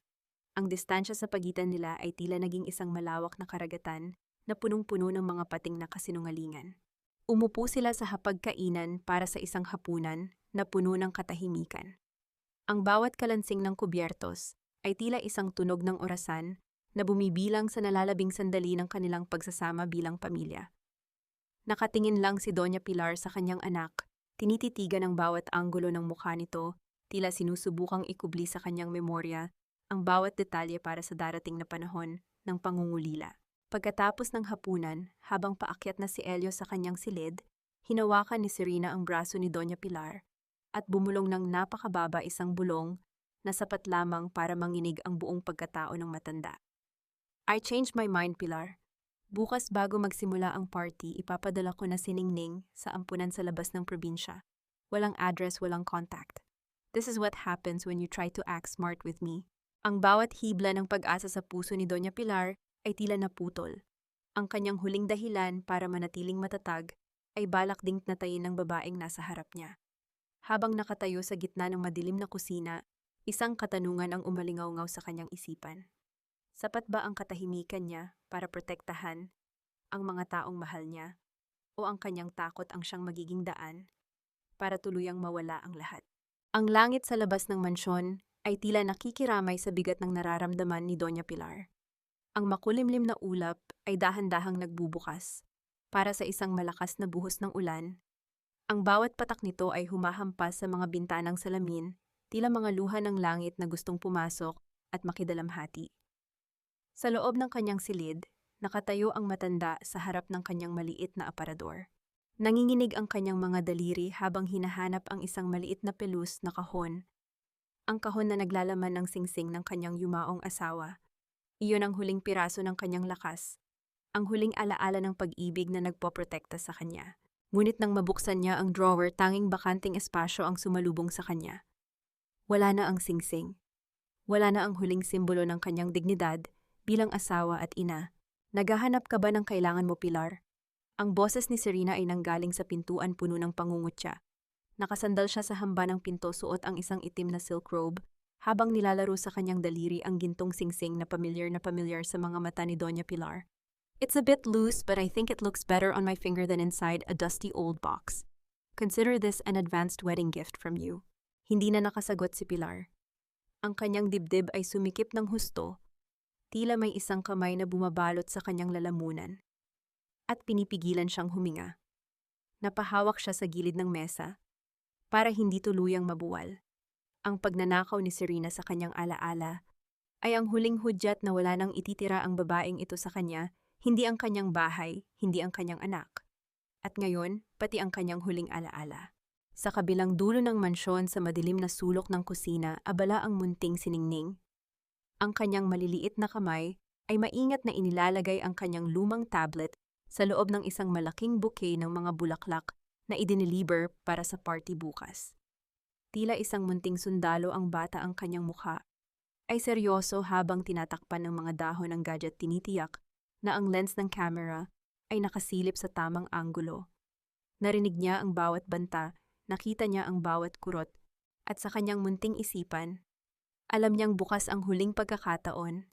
Ang distansya sa pagitan nila ay tila naging isang malawak na karagatan na punong-puno ng mga pating na kasinungalingan. Umupo sila sa hapagkainan para sa isang hapunan na puno ng katahimikan. Ang bawat kalansing ng kubyertos ay tila isang tunog ng orasan na bumibilang sa nalalabing sandali ng kanilang pagsasama bilang pamilya. Nakatingin lang si Doña Pilar sa kanyang anak, tinititigan ang bawat anggulo ng mukha nito, tila sinusubukang ikubli sa kanyang memorya ang bawat detalye para sa darating na panahon ng pangungulila. Pagkatapos ng hapunan, habang paakyat na si Elio sa kanyang silid, hinawakan ni Serena ang braso ni Doña Pilar at bumulong ng napakababa isang bulong na sapat lamang para manginig ang buong pagkatao ng matanda. I changed my mind, Pilar. Bukas bago magsimula ang party, ipapadala ko na si Ningning sa ampunan sa labas ng probinsya. Walang address, walang contact. This is what happens when you try to act smart with me. Ang bawat hibla ng pag-asa sa puso ni Doña Pilar ay tila naputol. Ang kanyang huling dahilan para manatiling matatag ay balak ding natayin ng babaeng nasa harap niya. Habang nakatayo sa gitna ng madilim na kusina, isang katanungan ang umalingaw-ngaw sa kanyang isipan. Sapat ba ang katahimikan niya para protektahan ang mga taong mahal niya o ang kanyang takot ang siyang magiging daan para tuluyang mawala ang lahat? Ang langit sa labas ng mansyon ay tila nakikiramay sa bigat ng nararamdaman ni Doña Pilar. Ang makulimlim na ulap ay dahan-dahang nagbubukas para sa isang malakas na buhos ng ulan. Ang bawat patak nito ay humahampas sa mga bintanang salamin, tila mga luha ng langit na gustong pumasok at makidalamhati. Sa loob ng kanyang silid, nakatayo ang matanda sa harap ng kanyang maliit na aparador. Nanginginig ang kanyang mga daliri habang hinahanap ang isang maliit na pelus na kahon. Ang kahon na naglalaman ng singsing ng kanyang yumaong asawa. Iyon ang huling piraso ng kanyang lakas. Ang huling alaala ng pag-ibig na nagpoprotekta sa kanya. Ngunit nang mabuksan niya ang drawer, tanging bakanting espasyo ang sumalubong sa kanya. Wala na ang singsing. Wala na ang huling simbolo ng kanyang dignidad bilang asawa at ina. Naghahanap ka ba ng kailangan mo, Pilar? Ang boses ni Serena ay nanggaling sa pintuan puno ng pangungutya. Nakasandal siya sa hamba ng pinto, suot ang isang itim na silk robe, habang nilalaro sa kanyang daliri ang gintong singsing na pamilyar sa mga mata ni Doña Pilar. It's a bit loose, but I think it looks better on my finger than inside a dusty old box. Consider this an advanced wedding gift from you. Hindi na nakasagot si Pilar. Ang kanyang dibdib ay sumikip ng husto, tila may isang kamay na bumabalot sa kanyang lalamunan. At pinipigilan siyang huminga. Napahawak siya sa gilid ng mesa para hindi tuluyang mabuwal. Ang pagnanakaw ni Serena sa kanyang alaala ay ang huling hudyat na wala nang ititira ang babaeng ito sa kanya, hindi ang kanyang bahay, hindi ang kanyang anak. At ngayon, pati ang kanyang huling alaala. Sa kabilang dulo ng mansyon sa madilim na sulok ng kusina, abala ang munting siningning. Ang kanyang maliliit na kamay ay maingat na inilalagay ang kanyang lumang tablet sa loob ng isang malaking bouquet ng mga bulaklak na idiniliber para sa party bukas. Tila isang munting sundalo ang bata, ang kanyang mukha ay seryoso habang tinatakpan ng mga dahon ng gadget. Tinitiyak na ang lens ng camera ay nakasilip sa tamang anggulo. Narinig niya ang bawat banta, nakita niya ang bawat kurot, at sa kanyang munting isipan, alam niyang bukas ang huling pagkakataon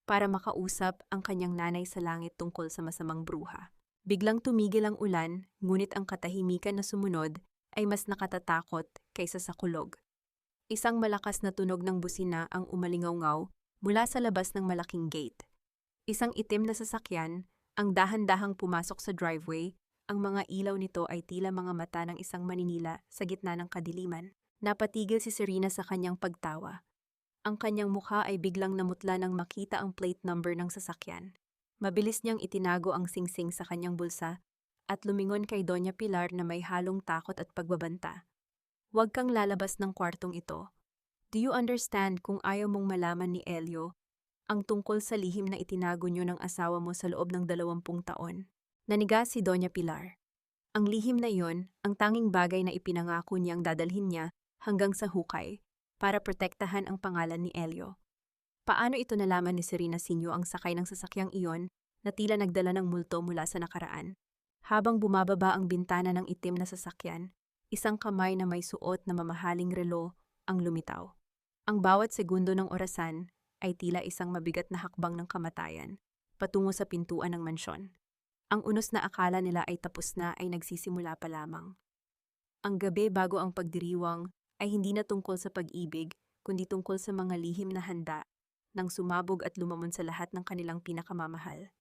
para makausap ang kanyang nanay sa langit tungkol sa masamang bruha. Biglang tumigil ang ulan, ngunit ang katahimikan na sumunod ay mas nakatatakot kaysa sa kulog. Isang malakas na tunog ng busina ang umalingaw-ngaw mula sa labas ng malaking gate. Isang itim na sasakyan ang dahan-dahang pumasok sa driveway. Ang mga ilaw nito ay tila mga mata ng isang maninila sa gitna ng kadiliman. Napatigil si Serena sa kanyang pagtawa. Ang kanyang mukha ay biglang namutla nang makita ang plate number ng sasakyan. Mabilis niyang itinago ang singsing sa kanyang bulsa at lumingon kay Doña Pilar na may halong takot at pagbabanta. Huwag kang lalabas ng kwartong ito. Do you understand kung ayaw mong malaman ni Elio ang tungkol sa lihim na itinago niyo ng asawa mo sa loob ng 20 taon? Naniga si Doña Pilar. Ang lihim na iyon, ang tanging bagay na ipinangako niyang dadalhin niya hanggang sa hukay para protektahan ang pangalan ni Elio. Paano ito nalaman ni Serena Sinyo ang sakay ng sasakyang iyon na tila nagdala ng multo mula sa nakaraan? Habang bumababa ang bintana ng itim na sasakyan, isang kamay na may suot na mamahaling relo ang lumitaw. Ang bawat segundo ng orasan ay tila isang mabigat na hakbang ng kamatayan patungo sa pintuan ng mansyon. Ang unos na akala nila ay tapos na ay nagsisimula pa lamang. Ang gabi bago ang pagdiriwang ay hindi na tungkol sa pag-ibig, kundi tungkol sa mga lihim na handa nang sumabog at lumamon sa lahat ng kanilang pinakamamahal.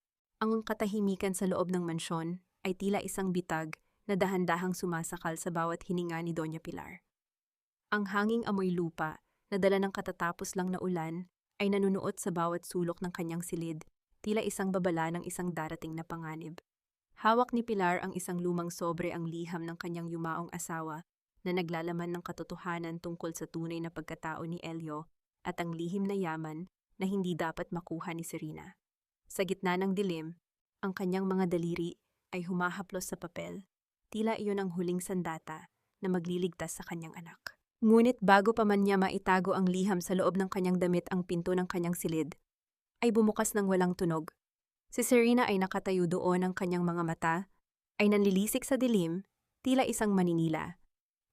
Ang katahimikan sa loob ng mansyon ay tila isang bitag na dahan-dahang sumasakal sa bawat hininga ni Doña Pilar. Ang hanging amoy lupa na dala ng katatapos lang na ulan ay nanunuot sa bawat sulok ng kanyang silid, tila isang babala ng isang darating na panganib. Hawak ni Pilar ang isang lumang sobre, ang liham ng kanyang yumaong asawa na naglalaman ng katotohanan tungkol sa tunay na pagkatao ni Elio at ang lihim na yaman na hindi dapat makuha ni Serena. Sa gitna ng dilim, ang kanyang mga daliri ay humahaplos sa papel. Tila iyon ang huling sandata na magliligtas sa kanyang anak. Ngunit bago pa man niya maitago ang liham sa loob ng kanyang damit, ang pinto ng kanyang silid ay bumukas ng walang tunog. Si Serena ay nakatayo doon, ang kanyang mga mata ay nanlilisik sa dilim, tila isang maninila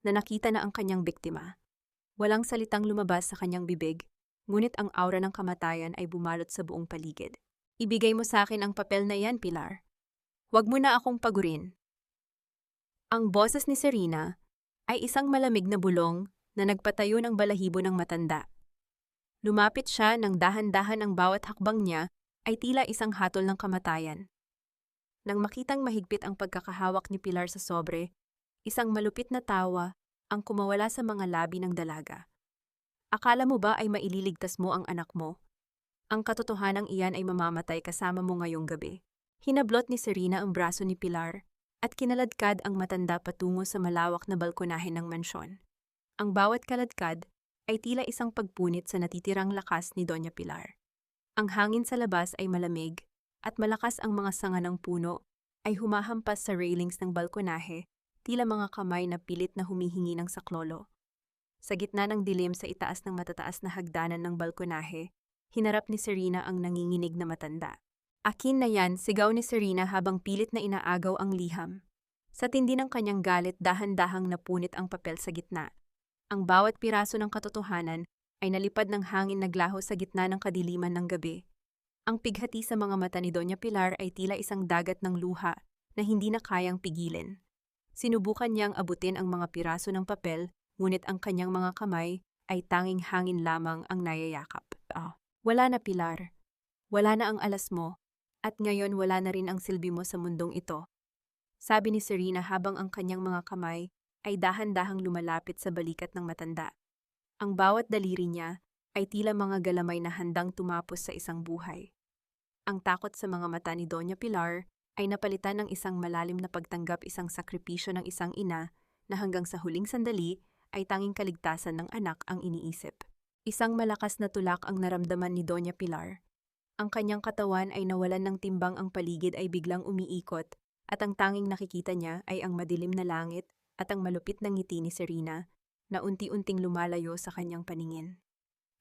na nakita na ang kanyang biktima. Walang salitang lumabas sa kanyang bibig, ngunit ang aura ng kamatayan ay bumalot sa buong paligid. Ibigay mo sa akin ang papel na yan, Pilar. Huwag mo na akong pagurin. Ang boses ni Serena ay isang malamig na bulong na nagpatayo ng balahibo ng matanda. Lumapit siya ng dahan-dahan, ang bawat hakbang niya ay tila isang hatol ng kamatayan. Nang makitang mahigpit ang pagkakahawak ni Pilar sa sobre, isang malupit na tawa ang kumawala sa mga labi ng dalaga. Akala mo ba ay maililigtas mo ang anak mo? Ang katotohanang iyan ay mamamatay kasama mo ngayong gabi. Hinablot ni Serena ang braso ni Pilar at kinaladkad ang matanda patungo sa malawak na balkonahe ng mansyon. Ang bawat kaladkad ay tila isang pagpunit sa natitirang lakas ni Doña Pilar. Ang hangin sa labas ay malamig at malakas, ang mga sanga ng puno ay humahampas sa railings ng balkonahe, tila mga kamay na pilit na humihingi ng saklolo. Sa gitna ng dilim sa itaas ng matataas na hagdanan ng balkonahe, hinarap ni Serena ang nanginginig na matanda. Akin na yan, sigaw ni Serena habang pilit na inaagaw ang liham. Sa tindi ng kanyang galit, dahan-dahang napunit ang papel sa gitna. Ang bawat piraso ng katotohanan ay nalipad ng hangin, naglaho sa gitna ng kadiliman ng gabi. Ang pighati sa mga mata ni Doña Pilar ay tila isang dagat ng luha na hindi na kayang pigilin. Sinubukan niyang abutin ang mga piraso ng papel, ngunit ang kanyang mga kamay ay tanging hangin lamang ang nayayakap. Wala na, Pilar. Wala na ang alas mo, at ngayon wala na rin ang silbi mo sa mundong ito. Sabi ni Serena habang ang kanyang mga kamay ay dahan-dahang lumalapit sa balikat ng matanda. Ang bawat daliri niya ay tila mga galamay na handang tumapos sa isang buhay. Ang takot sa mga mata ni Doña Pilar ay napalitan ng isang malalim na pagtanggap, isang sakripisyo ng isang ina na hanggang sa huling sandali ay tanging kaligtasan ng anak ang iniisip. Isang malakas na tulak ang naramdaman ni Doña Pilar. Ang kanyang katawan ay nawalan ng timbang, ang paligid ay biglang umiikot at ang tanging nakikita niya ay ang madilim na langit at ang malupit na ngiti ni Serena na unti-unting lumalayo sa kanyang paningin.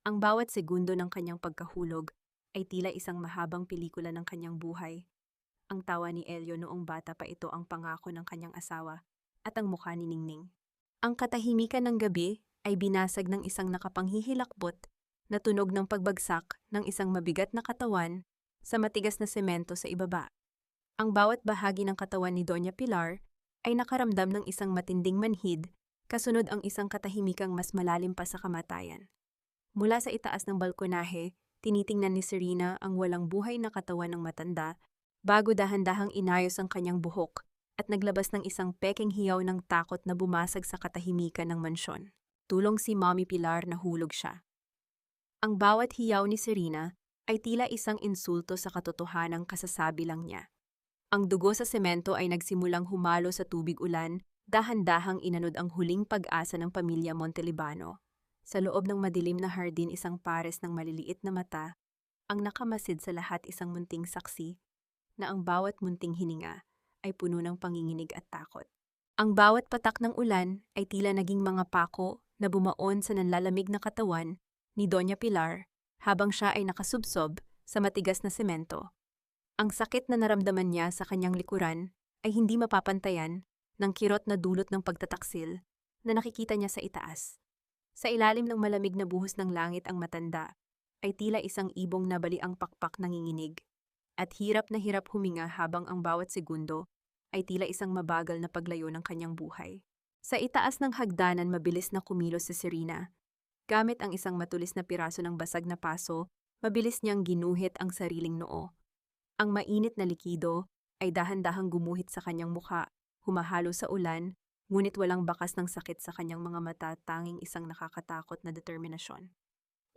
Ang bawat segundo ng kanyang pagkahulog ay tila isang mahabang pelikula ng kanyang buhay. Ang tawa ni Elio noong bata pa ito ang pangako ng kanyang asawa at ang mukha ni Ningning. Ang katahimikan ng gabi ay binasag ng isang nakapanghihilakbot na tunog ng pagbagsak ng isang mabigat na katawan sa matigas na semento sa ibaba. Ang bawat bahagi ng katawan ni Doña Pilar ay nakaramdam ng isang matinding manhid, kasunod ang isang katahimikang mas malalim pa sa kamatayan. Mula sa itaas ng balkonahe, tinitingnan ni Serena ang walang buhay na katawan ng matanda bago dahan-dahang inayos ang kanyang buhok at naglabas ng isang pekeng hiyaw ng takot na bumasag sa katahimikan ng mansyon. Tulong si Mommy Pilar na hulog siya. Ang bawat hiyaw ni Serena ay tila isang insulto sa katotohanang kasasabi lang niya. Ang dugo sa semento ay nagsimulang humalo sa tubig-ulan, dahan-dahang inanod ang huling pag-asa ng pamilya Montelibano. Sa loob ng madilim na hardin, isang pares ng maliliit na mata, ang nakamasid sa lahat, isang munting saksi na ang bawat munting hininga ay puno ng panginginig at takot. Ang bawat patak ng ulan ay tila naging mga pako na bumaon sa nanlalamig na katawan ni Doña Pilar habang siya ay nakasubsob sa matigas na semento. Ang sakit na naramdaman niya sa kanyang likuran ay hindi mapapantayan ng kirot na dulot ng pagtataksil na nakikita niya sa itaas. Sa ilalim ng malamig na buhos ng langit, ang matanda ay tila isang ibong na baliang pakpak nanginginig at hirap na hirap huminga habang ang bawat segundo ay tila isang mabagal na paglayo ng kanyang buhay. Sa itaas ng hagdanan, mabilis na kumilos si Serena. Gamit ang isang matulis na piraso ng basag na paso, mabilis niyang ginuhit ang sariling noo. Ang mainit na likido ay dahan-dahang gumuhit sa kanyang mukha, humahalo sa ulan, ngunit walang bakas ng sakit sa kanyang mga mata, tanging isang nakakatakot na determinasyon.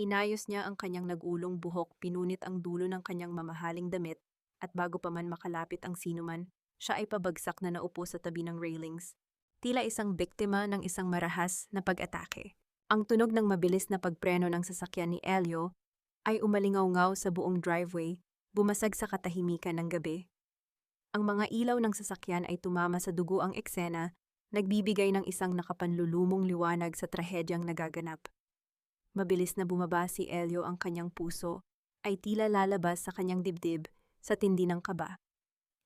Inayos niya ang kanyang nag-ulong buhok, pinunit ang dulo ng kanyang mamahaling damit, at bago pa man makalapit ang sinuman, siya ay pabagsak na naupo sa tabi ng railings. Tila isang biktima ng isang marahas na pag-atake. Ang tunog ng mabilis na pagpreno ng sasakyan ni Elio ay umalingaw-ngaw sa buong driveway, bumasag sa katahimikan ng gabi. Ang mga ilaw ng sasakyan ay tumama sa dugo ang eksena, nagbibigay ng isang nakapanlulumong liwanag sa trahedyang nagaganap. Mabilis na bumaba si Elio, ang kanyang puso ay tila lalabas sa kanyang dibdib sa tindi ng kaba.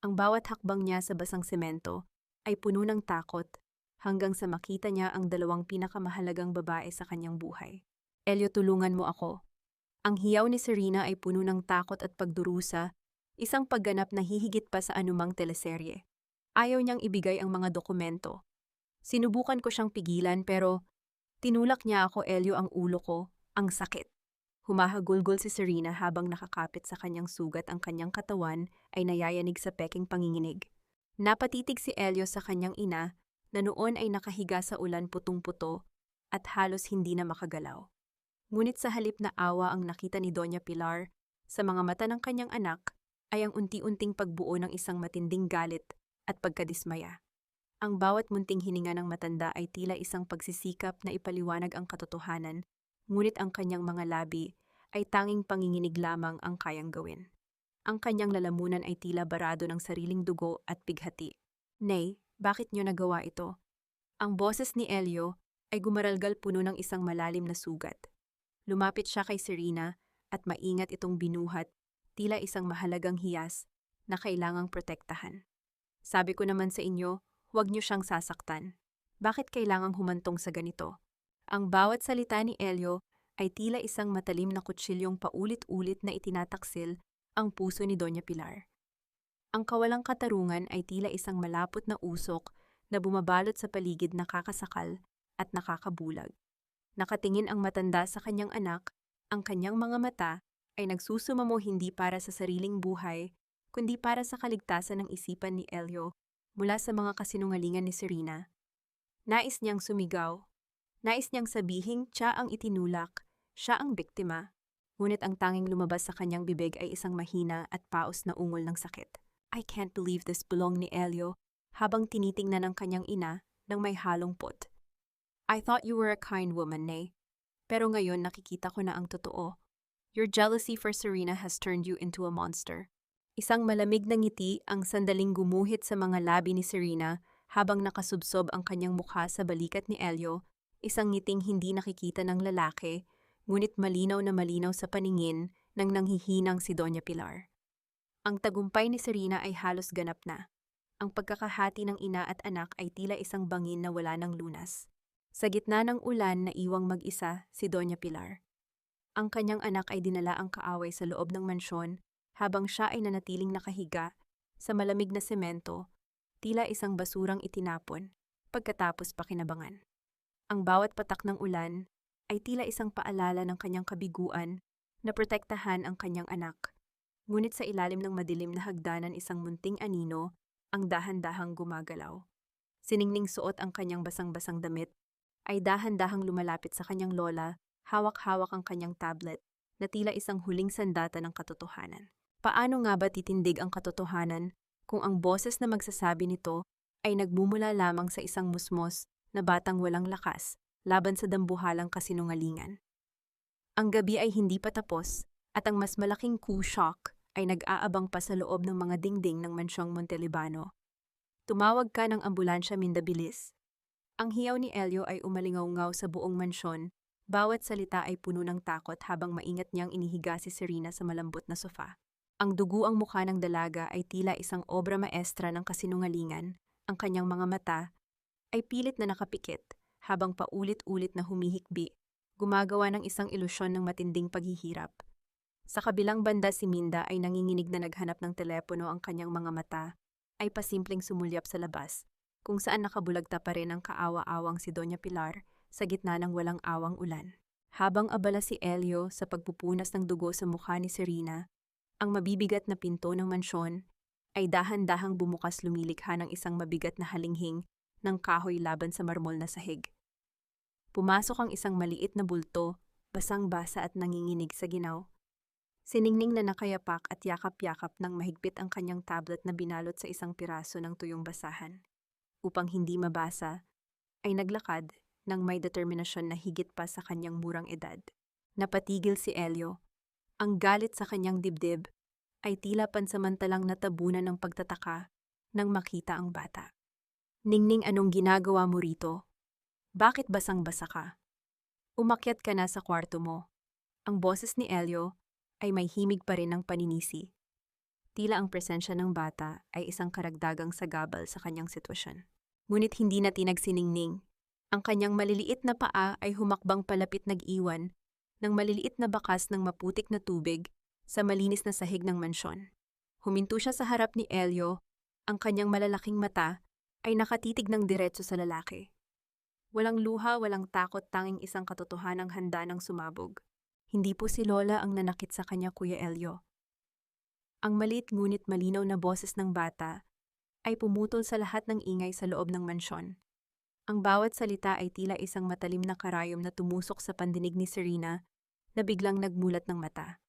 Ang bawat hakbang niya sa basang semento ay puno ng takot, hanggang sa makita niya ang dalawang pinakamahalagang babae sa kanyang buhay. Elio, tulungan mo ako. Ang hiyaw ni Serena ay puno ng takot at pagdurusa, isang pagganap na hihigit pa sa anumang teleserye. Ayaw niyang ibigay ang mga dokumento. Sinubukan ko siyang pigilan pero tinulak niya ako. Elio, ang ulo ko, ang sakit. Humahagulgol si Serena habang nakakapit sa kanyang sugat, ang kanyang katawan ay nayayanig sa pekeng panginginig. Napatitig si Elio sa kanyang ina na noon ay nakahiga sa ulan, putong-puto at halos hindi na makagalaw. Ngunit sa halip na awa ang nakita ni Doña Pilar sa mga mata ng kanyang anak ay ang unti-unting pagbuo ng isang matinding galit at pagkadismaya. Ang bawat munting hininga ng matanda ay tila isang pagsisikap na ipaliwanag ang katotohanan, ngunit ang kanyang mga labi ay tanging panginginig lamang ang kayang gawin. Ang kanyang lalamunan ay tila barado ng sariling dugo at bighati. Nay, bakit niyo nagawa ito? Ang boses ni Elio ay gumaralgal, puno ng isang malalim na sugat. Lumapit siya kay Serena at maingat itong binuhat, tila isang mahalagang hiyas na kailangang protektahan. Sabi ko naman sa inyo, huwag niyo siyang sasaktan. Bakit kailangang humantong sa ganito? Ang bawat salita ni Elio ay tila isang matalim na kutsilyong paulit-ulit na itinataksil ang puso ni Doña Pilar. Ang kawalang katarungan ay tila isang malapot na usok na bumabalot sa paligid, nakakasakal at nakakabulag. Nakatingin ang matanda sa kanyang anak, ang kanyang mga mata ay nagsusumamo, hindi para sa sariling buhay, kundi para sa kaligtasan ng isipan ni Elio mula sa mga kasinungalingan ni Serena. Nais niyang sumigaw. Nais niyang sabihing siya ang itinulak, siya ang biktima. Ngunit ang tanging lumabas sa kanyang bibig ay isang mahina at paos na ungol ng sakit. I can't believe this, bulong ni Elio habang tinitingnan ng kanyang ina ng may halong pot. I thought you were a kind woman, Nay. Pero ngayon nakikita ko na ang totoo. Your jealousy for Serena has turned you into a monster. Isang malamig na ngiti ang sandaling gumuhit sa mga labi ni Serena habang nakasubsob ang kanyang mukha sa balikat ni Elio, isang ngiting hindi nakikita ng lalaki, ngunit malinaw na malinaw sa paningin ng nanghihinang si Doña Pilar. Ang tagumpay ni Serena ay halos ganap na. Ang pagkakahati ng ina at anak ay tila isang bangin na wala ng lunas. Sa gitna ng ulan na iwang mag-isa si Doña Pilar. Ang kanyang anak ay dinala ang kaaway sa loob ng mansyon habang siya ay nanatiling nakahiga sa malamig na semento, tila isang basurang itinapon pagkatapos pakinabangan. Ang bawat patak ng ulan ay tila isang paalala ng kanyang kabiguan na protektahan ang kanyang anak. Ngunit sa ilalim ng madilim na hagdanan isang munting anino ang dahan-dahang gumagalaw. Siningning suot ang kanyang basang-basang damit, ay dahan-dahang lumalapit sa kanyang lola, hawak-hawak ang kanyang tablet, na tila isang huling sandata ng katotohanan. Paano nga ba titindig ang katotohanan kung ang boses na magsasabi nito ay nagmumula lamang sa isang musmos na batang walang lakas laban sa dambuhalang kasinungalingan? Ang gabi ay hindi pa tapos at ang mas malaking coup-shock ay nag-aabang pa sa loob ng mga dingding ng mansyong Montelibano. Tumawag ka ng ambulansya mindabilis. Ang hiyaw ni Elio ay umalingaw-ngaw sa buong mansyon, bawat salita ay puno ng takot habang maingat niyang inihiga si Serena sa malambot na sofa. Ang dugo ang mukha ng dalaga ay tila isang obra maestra ng kasinungalingan, ang kanyang mga mata ay pilit na nakapikit habang paulit-ulit na humihikbi, gumagawa ng isang ilusyon ng matinding paghihirap. Sa kabilang banda si Minda ay nanginginig na naghanap ng telepono, ang kanyang mga mata ay pasimpleng sumulyap sa labas, kung saan nakabulagta pa rin ang kaawa-awang si Doña Pilar sa gitna ng walang awang ulan. Habang abala si Elio sa pagpupunas ng dugo sa mukha ni Serena, ang mabibigat na pinto ng mansyon ay dahan-dahang bumukas, lumilikha ng isang mabigat na halinghing ng kahoy laban sa marmol na sahig. Pumasok ang isang maliit na bulto, basang-basa at nanginginig sa ginaw. Siningning na nakayapak at yakap-yakap ng mahigpit ang kanyang tablet na binalot sa isang piraso ng tuyong basahan. Upang hindi mabasa, ay naglakad ng may determinasyon na higit pa sa kanyang murang edad. Napatigil si Elio. Ang galit sa kanyang dibdib ay tila pansamantalang natabunan ng pagtataka nang makita ang bata. Ningning, anong ginagawa mo rito? Bakit basang-basa ka? Umakyat ka na sa kwarto mo. Ang boses ni Elio ay may himig pa rin ng paninisi. Tila ang presensya ng bata ay isang karagdagang sagabal sa kanyang sitwasyon. Ngunit hindi na tinagsiningning. Ang kanyang maliliit na paa ay humakbang palapit, nag-iwan ng maliliit na bakas ng maputik na tubig sa malinis na sahig ng mansyon. Huminto siya sa harap ni Elio, ang kanyang malalaking mata ay nakatitig ng diretso sa lalaki. Walang luha, walang takot, tanging isang katotohanang handa ng sumabog. Hindi po si Lola ang nanakit sa kanya, Kuya Elio. Ang maliit ngunit malinaw na boses ng bata ay pumutol sa lahat ng ingay sa loob ng mansyon. Ang bawat salita ay tila isang matalim na karayom na tumusok sa pandinig ni Serena na biglang nagmulat ng mata.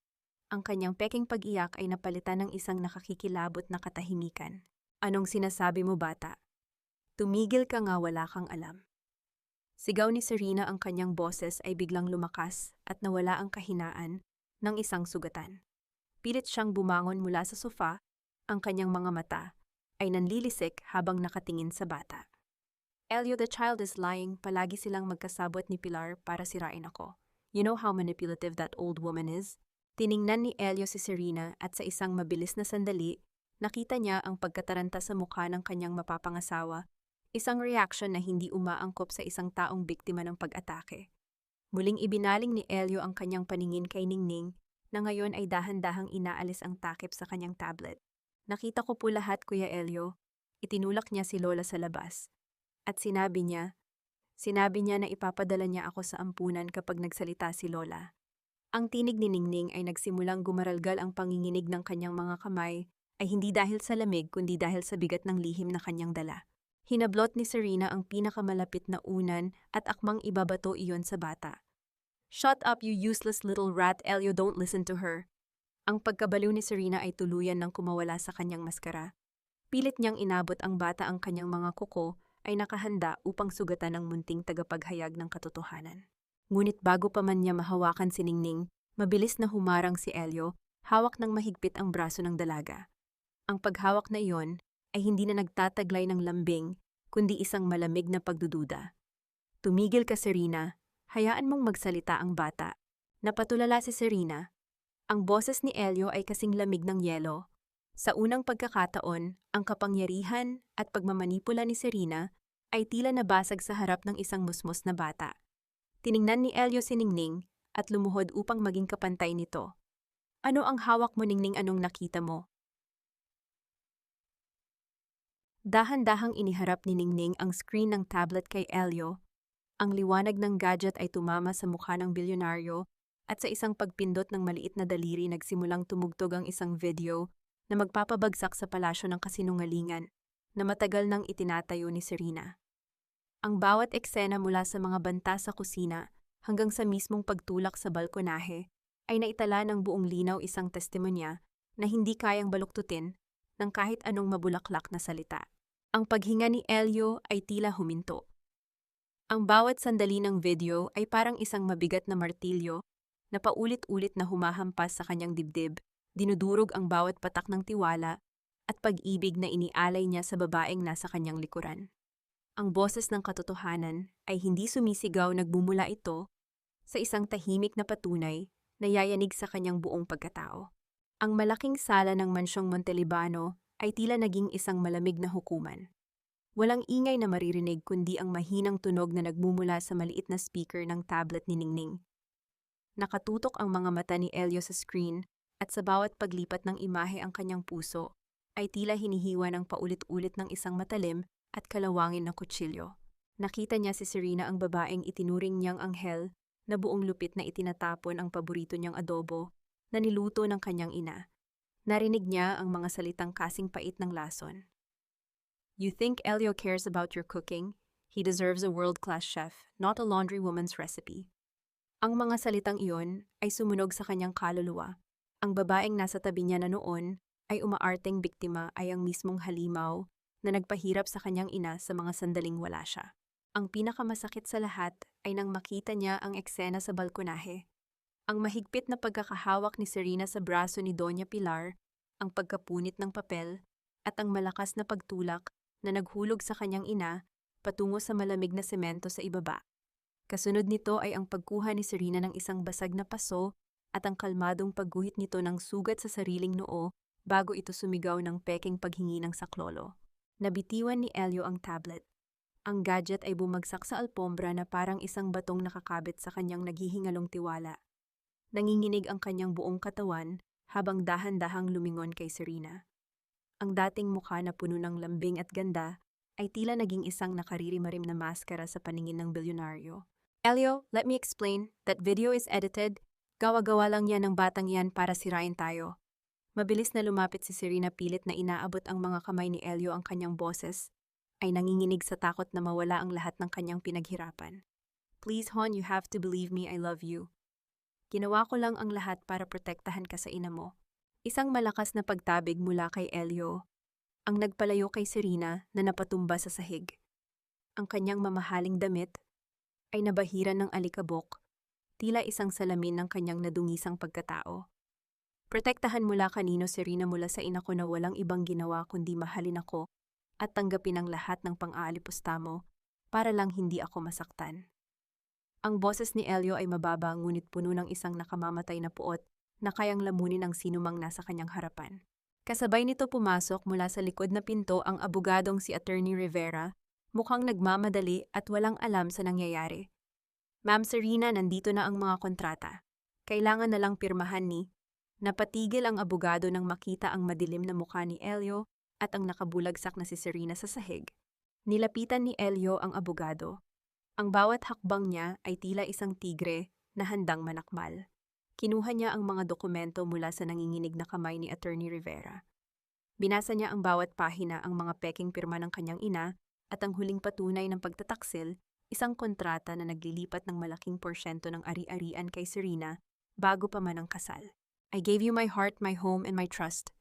Ang kanyang peking pag-iyak ay napalitan ng isang nakakikilabot na katahimikan. Anong sinasabi mo, bata? Tumigil ka nga, wala kang alam. Sigaw ni Serena, ang kanyang boses ay biglang lumakas at nawala ang kahinaan ng isang sugatan. Pilit siyang bumangon mula sa sofa, ang kanyang mga mata ay nanlilisik habang nakatingin sa bata. Elio, the child is lying, palagi silang magkasabot ni Pilar para sirain ako. You know how manipulative that old woman is? Tiningnan ni Elio si Serena at sa isang mabilis na sandali, nakita niya ang pagkataranta sa mukha ng kanyang mapapangasawa, isang reaksyon na hindi umaangkop sa isang taong biktima ng pag-atake. Muling ibinaling ni Elio ang kanyang paningin kay Ningning, na ngayon ay dahan-dahang inaalis ang takip sa kanyang tablet. Nakita ko po lahat, Kuya Elio. Itinulak niya si Lola sa labas. At sinabi niya na ipapadala niya ako sa ampunan kapag nagsalita si Lola. Ang tinig ni Ningning ay nagsimulang gumaralgal, ang panginginig ng kanyang mga kamay ay hindi dahil sa lamig kundi dahil sa bigat ng lihim na kanyang dala. Hinablot ni Serena ang pinakamalapit na unan at akmang ibabato iyon sa bata. Shut up, you useless little rat, Elio, don't listen to her. Ang pagkabaliw ni Serena ay tuluyan ng kumawala sa kanyang maskara. Pilit niyang inabot ang bata ang kanyang mga kuko ay nakahanda upang sugatan ang munting tagapaghayag ng katotohanan. Ngunit bago pa man niya mahawakan si Ningning, mabilis na humarang si Elio, hawak ng mahigpit ang braso ng dalaga. Ang paghawak na iyon ay hindi na nagtataglay ng lambing, kundi isang malamig na pagdududa. Tumigil ka, Serena. Hayaan mong magsalita ang bata. Napatulala si Serena. Ang boses ni Elio ay kasing lamig ng yelo. Sa unang pagkakataon, ang kapangyarihan at pagmamanipula ni Serena ay tila nabasag sa harap ng isang musmos na bata. Tiningnan ni Elio si Ningning at lumuhod upang maging kapantay nito. Ano ang hawak mo, Ningning? Anong nakita mo? Dahan-dahang iniharap ni Ningning ang screen ng tablet kay Elio. Ang liwanag ng gadget ay tumama sa mukha ng bilyonaryo at sa isang pagpindot ng maliit na daliri nagsimulang tumugtog ang isang video na magpapabagsak sa palasyo ng kasinungalingan na matagal nang itinatayo ni Serena. Ang bawat eksena mula sa mga banta sa kusina hanggang sa mismong pagtulak sa balkonahe ay naitala ng buong linaw, isang testimonya na hindi kayang baluktutin ng kahit anong mabulaklak na salita. Ang paghinga ni Elio ay tila huminto. Ang bawat sandali ng video ay parang isang mabigat na martilyo na paulit-ulit na humahampas sa kanyang dibdib, dinudurog ang bawat patak ng tiwala at pag-ibig na inialay niya sa babaeng nasa kanyang likuran. Ang boses ng katotohanan ay hindi sumisigaw, nagbumula ito sa isang tahimik na patunay na yayanig sa kanyang buong pagkatao. Ang malaking sala ng mansyong Montelibano ay tila naging isang malamig na hukuman. Walang ingay na maririnig kundi ang mahinang tunog na nagmumula sa maliit na speaker ng tablet ni Ningning. Nakatutok ang mga mata ni Elio sa screen at sa bawat paglipat ng imahe ang kanyang puso ay tila hinihiwa ng paulit-ulit ng isang matalim at kalawangin na kutsilyo. Nakita niya si Serena, ang babaeng itinuring niyang anghel na buong lupit na itinatapon ang paborito niyang adobo na niluto ng kanyang ina. Narinig niya ang mga salitang kasing pait ng lason. You think Elio cares about your cooking? He deserves a world-class chef, not a laundrywoman's recipe. Ang mga salitang iyon ay sumunog sa kanyang kaluluwa. Ang babaeng nasa tabi niya na noon ay umaarteng biktima ay ang mismong halimaw na nagpahirap sa kanyang ina sa mga sandaling wala siya. Ang pinakamasakit sa lahat ay nang makita niya ang eksena sa balkonahe. Ang mahigpit na pagkakahawak ni Serena sa braso ni Doña Pilar, ang pagkapunit ng papel, at ang malakas na pagtulak na naghulog sa kanyang ina patungo sa malamig na semento sa ibaba. Kasunod nito ay ang pagkuha ni Serena ng isang basag na paso at ang kalmadong pagguhit nito ng sugat sa sariling noo bago ito sumigaw ng peking paghingi ng saklolo. Nabitiwan ni Elio ang tablet. Ang gadget ay bumagsak sa alpombra na parang isang batong nakakabit sa kanyang naghihingalong tiwala. Nanginginig ang kanyang buong katawan habang dahan-dahang lumingon kay Serena. Ang dating mukha na puno ng lambing at ganda ay tila naging isang nakaririmarim na maskara sa paningin ng bilyonaryo. Elio, let me explain. That video is edited. Gawa-gawa lang yan ng batang yan para sirain tayo. Mabilis na lumapit si Serena, pilit na inaabot ang mga kamay ni Elio ang kanyang boses, ay nanginginig sa takot na mawala ang lahat ng kanyang pinaghirapan. Please, Hon, you have to believe me, I love you. Ginawa ko lang ang lahat para protektahan ka sa ina mo. Isang malakas na pagtabig mula kay Elio ang nagpalayo kay Serena na napatumba sa sahig. Ang kanyang mamahaling damit ay nabahiran ng alikabok, tila isang salamin ng kanyang nadungisang pagkatao. Protektahan mula kanino, Serena? Mula sa ina ko na walang ibang ginawa kundi mahalin ako at tanggapin ang lahat ng pang-aalipusta mo para lang hindi ako masaktan. Ang boses ni Elio ay mababa ngunit puno ng isang nakamamatay na puot na kayang lamunin ang sinumang nasa kanyang harapan. Kasabay nito pumasok mula sa likod na pinto ang abogadong si Attorney Rivera, mukhang nagmamadali at walang alam sa nangyayari. Ma'am Serena, nandito na ang mga kontrata. Kailangan na lang pirmahan ni. Napatigil ang abogado nang makita ang madilim na mukha ni Elio at ang nakabulagsak na si Serena sa sahig. Nilapitan ni Elio ang abogado. Ang bawat hakbang niya ay tila isang tigre na handang manakmal. Kinuha niya ang mga dokumento mula sa nanginginig na kamay ni Attorney Rivera. Binasa niya ang bawat pahina, ang mga peking pirma ng kanyang ina at ang huling patunay ng pagtataksil, isang kontrata na naglilipat ng malaking porsyento ng ari-arian kay Serena bago pa man ang kasal. I gave you my heart, my home, and my trust.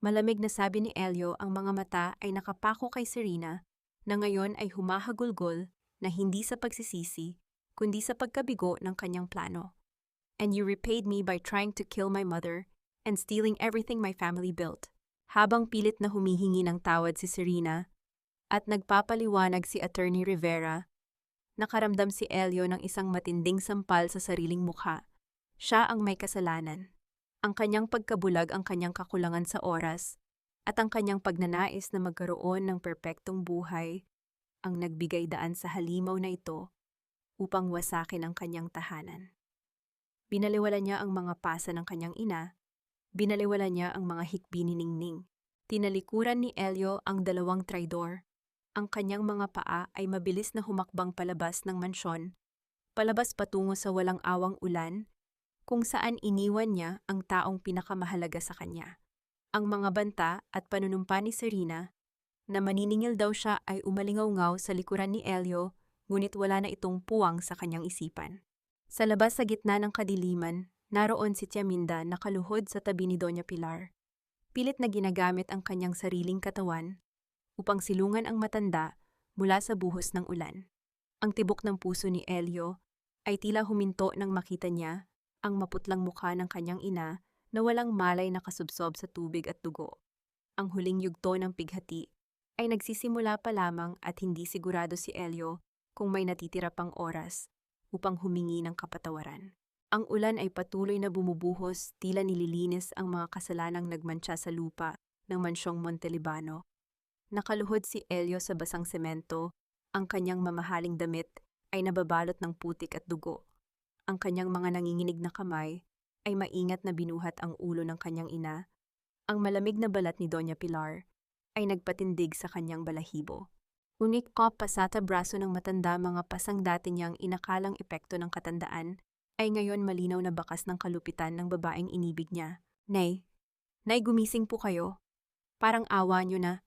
Malamig na sabi ni Elio, ang mga mata ay nakapako kay Serena na ngayon ay humahagulgol na hindi sa pagsisisi, kundi sa pagkabigo ng kanyang plano. And you repaid me by trying to kill my mother and stealing everything my family built. Habang pilit na humihingi ng tawad si Serena at nagpapaliwanag si Attorney Rivera, nakaramdam si Elio ng isang matinding sampal sa sariling mukha. Siya ang may kasalanan. Ang kanyang pagkabulag ang kanyang kakulangan sa oras at ang kanyang pagnanais na magkaroon ng perpektong buhay ang nagbigay daan sa halimaw na ito upang wasakin ang kanyang tahanan. Binaliwala niya ang mga pasa ng kanyang ina, binaliwala niya ang mga hikbi ni Ningning. Tinalikuran ni Elio ang dalawang traidor. Ang kanyang mga paa ay mabilis na humakbang palabas ng mansyon, palabas patungo sa walang awang ulan, kung saan iniwan niya ang taong pinakamahalaga sa kanya. Ang mga banta at panunumpa ni Serena, na maniningil daw siya ay umalingaw-ngaw sa likuran ni Elio, ngunit wala na itong puwang sa kanyang isipan. Sa labas sa gitna ng kadiliman, naroon si Tia Minda nakaluhod sa tabi ni Doña Pilar. Pilit na ginagamit ang kanyang sariling katawan upang silungan ang matanda mula sa buhos ng ulan. Ang tibok ng puso ni Elio ay tila huminto nang makita niya ang maputlang mukha ng kanyang ina na walang malay na kasubsob sa tubig at dugo. Ang huling yugto ng pighati ay nagsisimula pa lamang at hindi sigurado si Elio kung may natitira pang oras upang humingi ng kapatawaran. Ang ulan ay patuloy na bumubuhos, tila nililinis ang mga kasalanang nagmantsa sa lupa ng mansyong Montelibano. Nakaluhod si Elio sa basang semento, ang kanyang mamahaling damit ay nababalot ng putik at dugo. Ang kanyang mga nanginginig na kamay ay maingat na binuhat ang ulo ng kanyang ina. Ang malamig na balat ni Doña Pilar ay nagpatindig sa kanyang balahibo. Unik ko pasata braso ng matanda, mga pasang dati niyang inakalang epekto ng katandaan ay ngayon malinaw na bakas ng kalupitan ng babaeng inibig niya. Nay, gumising po kayo. Parang awa niyo na.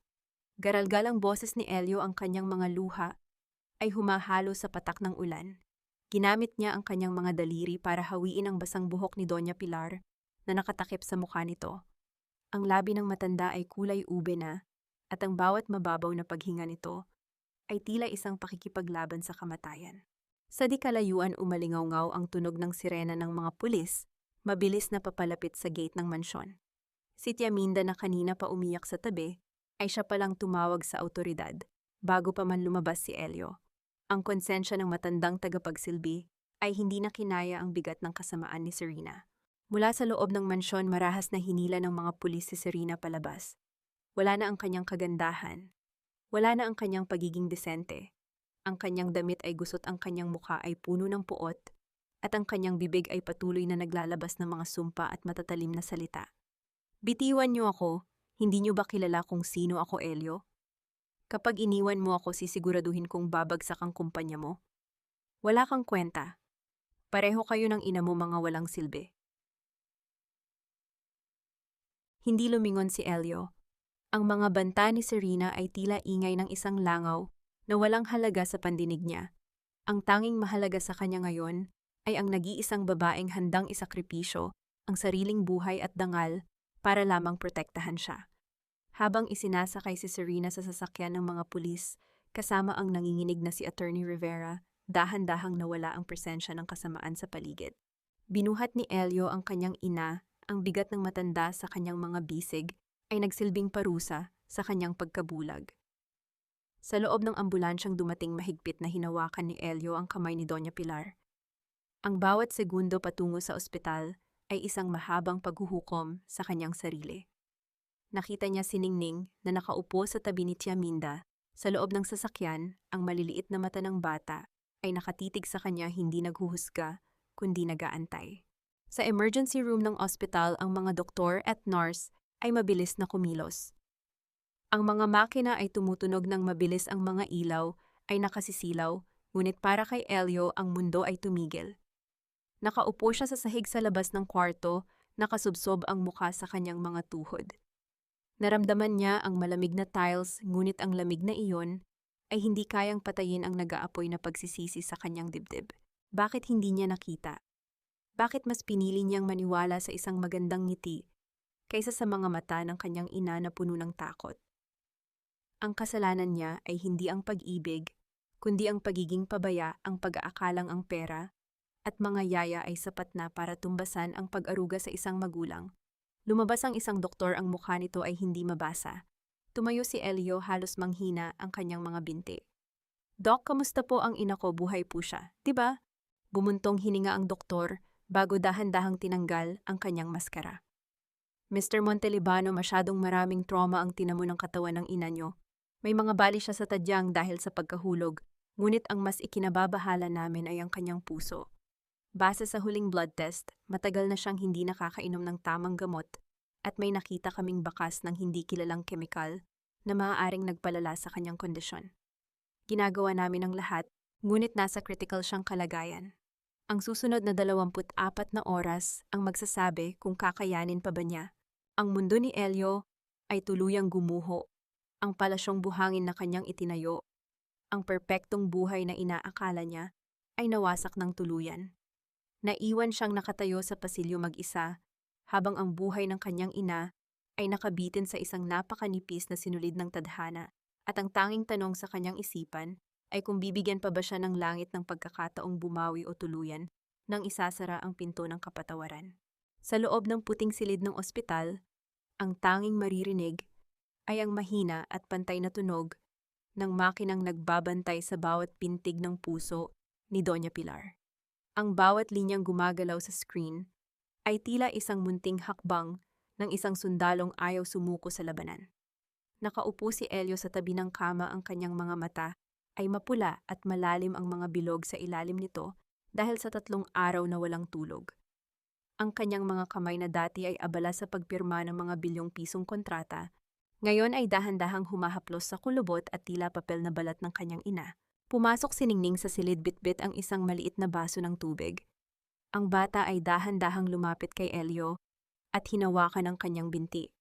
Garalgalang boses ni Elio, ang kanyang mga luha ay humahalo sa patak ng ulan. Ginamit niya ang kanyang mga daliri para hawiin ang basang buhok ni Doña Pilar na nakatakip sa mukha nito. Ang labi ng matanda ay kulay ube na at ang bawat mababaw na paghinga nito ay tila isang pakikipaglaban sa kamatayan. Sa di kalayuan umalingaw-ngaw ang tunog ng sirena ng mga pulis, mabilis na papalapit sa gate ng mansyon. Si Tia Minda na kanina pa umiyak sa tabi ay siya palang tumawag sa awtoridad bago pa man lumabas si Elio. Ang konsensya ng matandang tagapagsilbi ay hindi na kinaya ang bigat ng kasamaan ni Serena. Mula sa loob ng mansyon, marahas na hinila ng mga pulis si Serena palabas. Wala na ang kanyang kagandahan. Wala na ang kanyang pagiging desente. Ang kanyang damit ay gusot, ang kanyang mukha ay puno ng puot, at ang kanyang bibig ay patuloy na naglalabas ng mga sumpa at matatalim na salita. Bitiwan niyo ako, hindi niyo ba kilala kung sino ako, Elio? Kapag iniwan mo ako, sisiguraduhin kong babagsak ang kumpanya mo. Wala kang kwenta. Pareho kayo ng ina mo, mga walang silbi. Hindi lumingon si Elio. Ang mga banta ni Serena ay tila ingay ng isang langaw na walang halaga sa pandinig niya. Ang tanging mahalaga sa kanya ngayon ay ang nag-iisang babaeng handang isakripisyo ang sariling buhay at dangal para lamang protektahan siya. Habang isinasakay si Serena sa sasakyan ng mga pulis, kasama ang nanginginig na si Attorney Rivera, dahan-dahang nawala ang presensya ng kasamaan sa paligid. Binuhat ni Elio ang kanyang ina, ang bigat ng matanda sa kanyang mga bisig ay nagsilbing parusa sa kanyang pagkabulag. Sa loob ng ambulansyang dumating, mahigpit na hinawakan ni Elio ang kamay ni Doña Pilar. Ang bawat segundo patungo sa ospital ay isang mahabang paghuhukom sa kanyang sarili. Nakita niya si Ningning na nakaupo sa tabi ni Tia Minda. Sa loob ng sasakyan, ang maliliit na mata ng bata ay nakatitig sa kanya, hindi naghuhusga, kundi nagaantay. Sa emergency room ng ospital, ang mga doktor at nurse ay mabilis na kumilos. Ang mga makina ay tumutunog ng mabilis, ang mga ilaw ay nakasisilaw, ngunit para kay Elio ang mundo ay tumigil. Nakaupo siya sa sahig sa labas ng kwarto, nakasubsob ang mukha sa kanyang mga tuhod. Naramdaman niya ang malamig na tiles, ngunit ang lamig na iyon ay hindi kayang patayin ang nag-aapoy na pagsisisi sa kanyang dibdib. Bakit hindi niya nakita? Bakit mas pinili niyang maniwala sa isang magandang ngiti kaysa sa mga mata ng kanyang ina na puno ng takot? Ang kasalanan niya ay hindi ang pag-ibig, kundi ang pagiging pabaya, ang pag-aakalang ang pera, at mga yaya ay sapat na para tumbasan ang pag-aruga sa isang magulang. Lumabas ang isang doktor, ang mukha nito ay hindi mabasa. Tumayo si Elio, halos manghina ang kanyang mga binti. "Doc, kamusta po ang ina ko? Buhay po siya, di ba?" Bumuntong hininga ang doktor bago dahan-dahang tinanggal ang kanyang maskara. "Mr. Montelibano, masyadong maraming trauma ang tinamo ng katawan ng ina niyo. May mga bali siya sa tadyang dahil sa pagkahulog, ngunit ang mas ikinababahala namin ay ang kanyang puso. Base sa huling blood test, matagal na siyang hindi nakakainom ng tamang gamot at may nakita kaming bakas ng hindi kilalang kemikal na maaaring nagpalala sa kanyang kondisyon. Ginagawa namin ang lahat, ngunit nasa critical siyang kalagayan. Ang susunod na 24 na oras ang magsasabi kung kakayanin pa ba niya." Ang mundo ni Elio ay tuluyang gumuho. Ang palasyong buhangin na kanyang itinayo, ang perpektong buhay na inaakala niya, ay nawasak ng tuluyan. Naiwan siyang nakatayo sa pasilyo mag-isa, habang ang buhay ng kanyang ina ay nakabitin sa isang napakanipis na sinulid ng tadhana, at ang tanging tanong sa kanyang isipan ay kung bibigyan pa ba siya ng langit ng pagkakataong bumawi o tuluyan nang isasara ang pinto ng kapatawaran. Sa loob ng puting silid ng ospital, ang tanging maririnig ay ang mahina at pantay na tunog ng makinang nagbabantay sa bawat pintig ng puso ni Doña Pilar. Ang bawat linyang gumagalaw sa screen ay tila isang munting hakbang ng isang sundalong ayaw sumuko sa labanan. Nakaupo si Elio sa tabi ng kama, ang kanyang mga mata ay mapula at malalim ang mga bilog sa ilalim nito dahil sa 3 araw na walang tulog. Ang kanyang mga kamay na dati ay abala sa pagpirma ng mga bilyong pisong kontrata, ngayon ay dahan-dahang humahaplos sa kulubot at tila papel na balat ng kanyang ina. Pumasok si Ningning sa silid, bitbit ang isang maliit na baso ng tubig. Ang bata ay dahan-dahang lumapit kay Elio at hinawakan ang kanyang binti.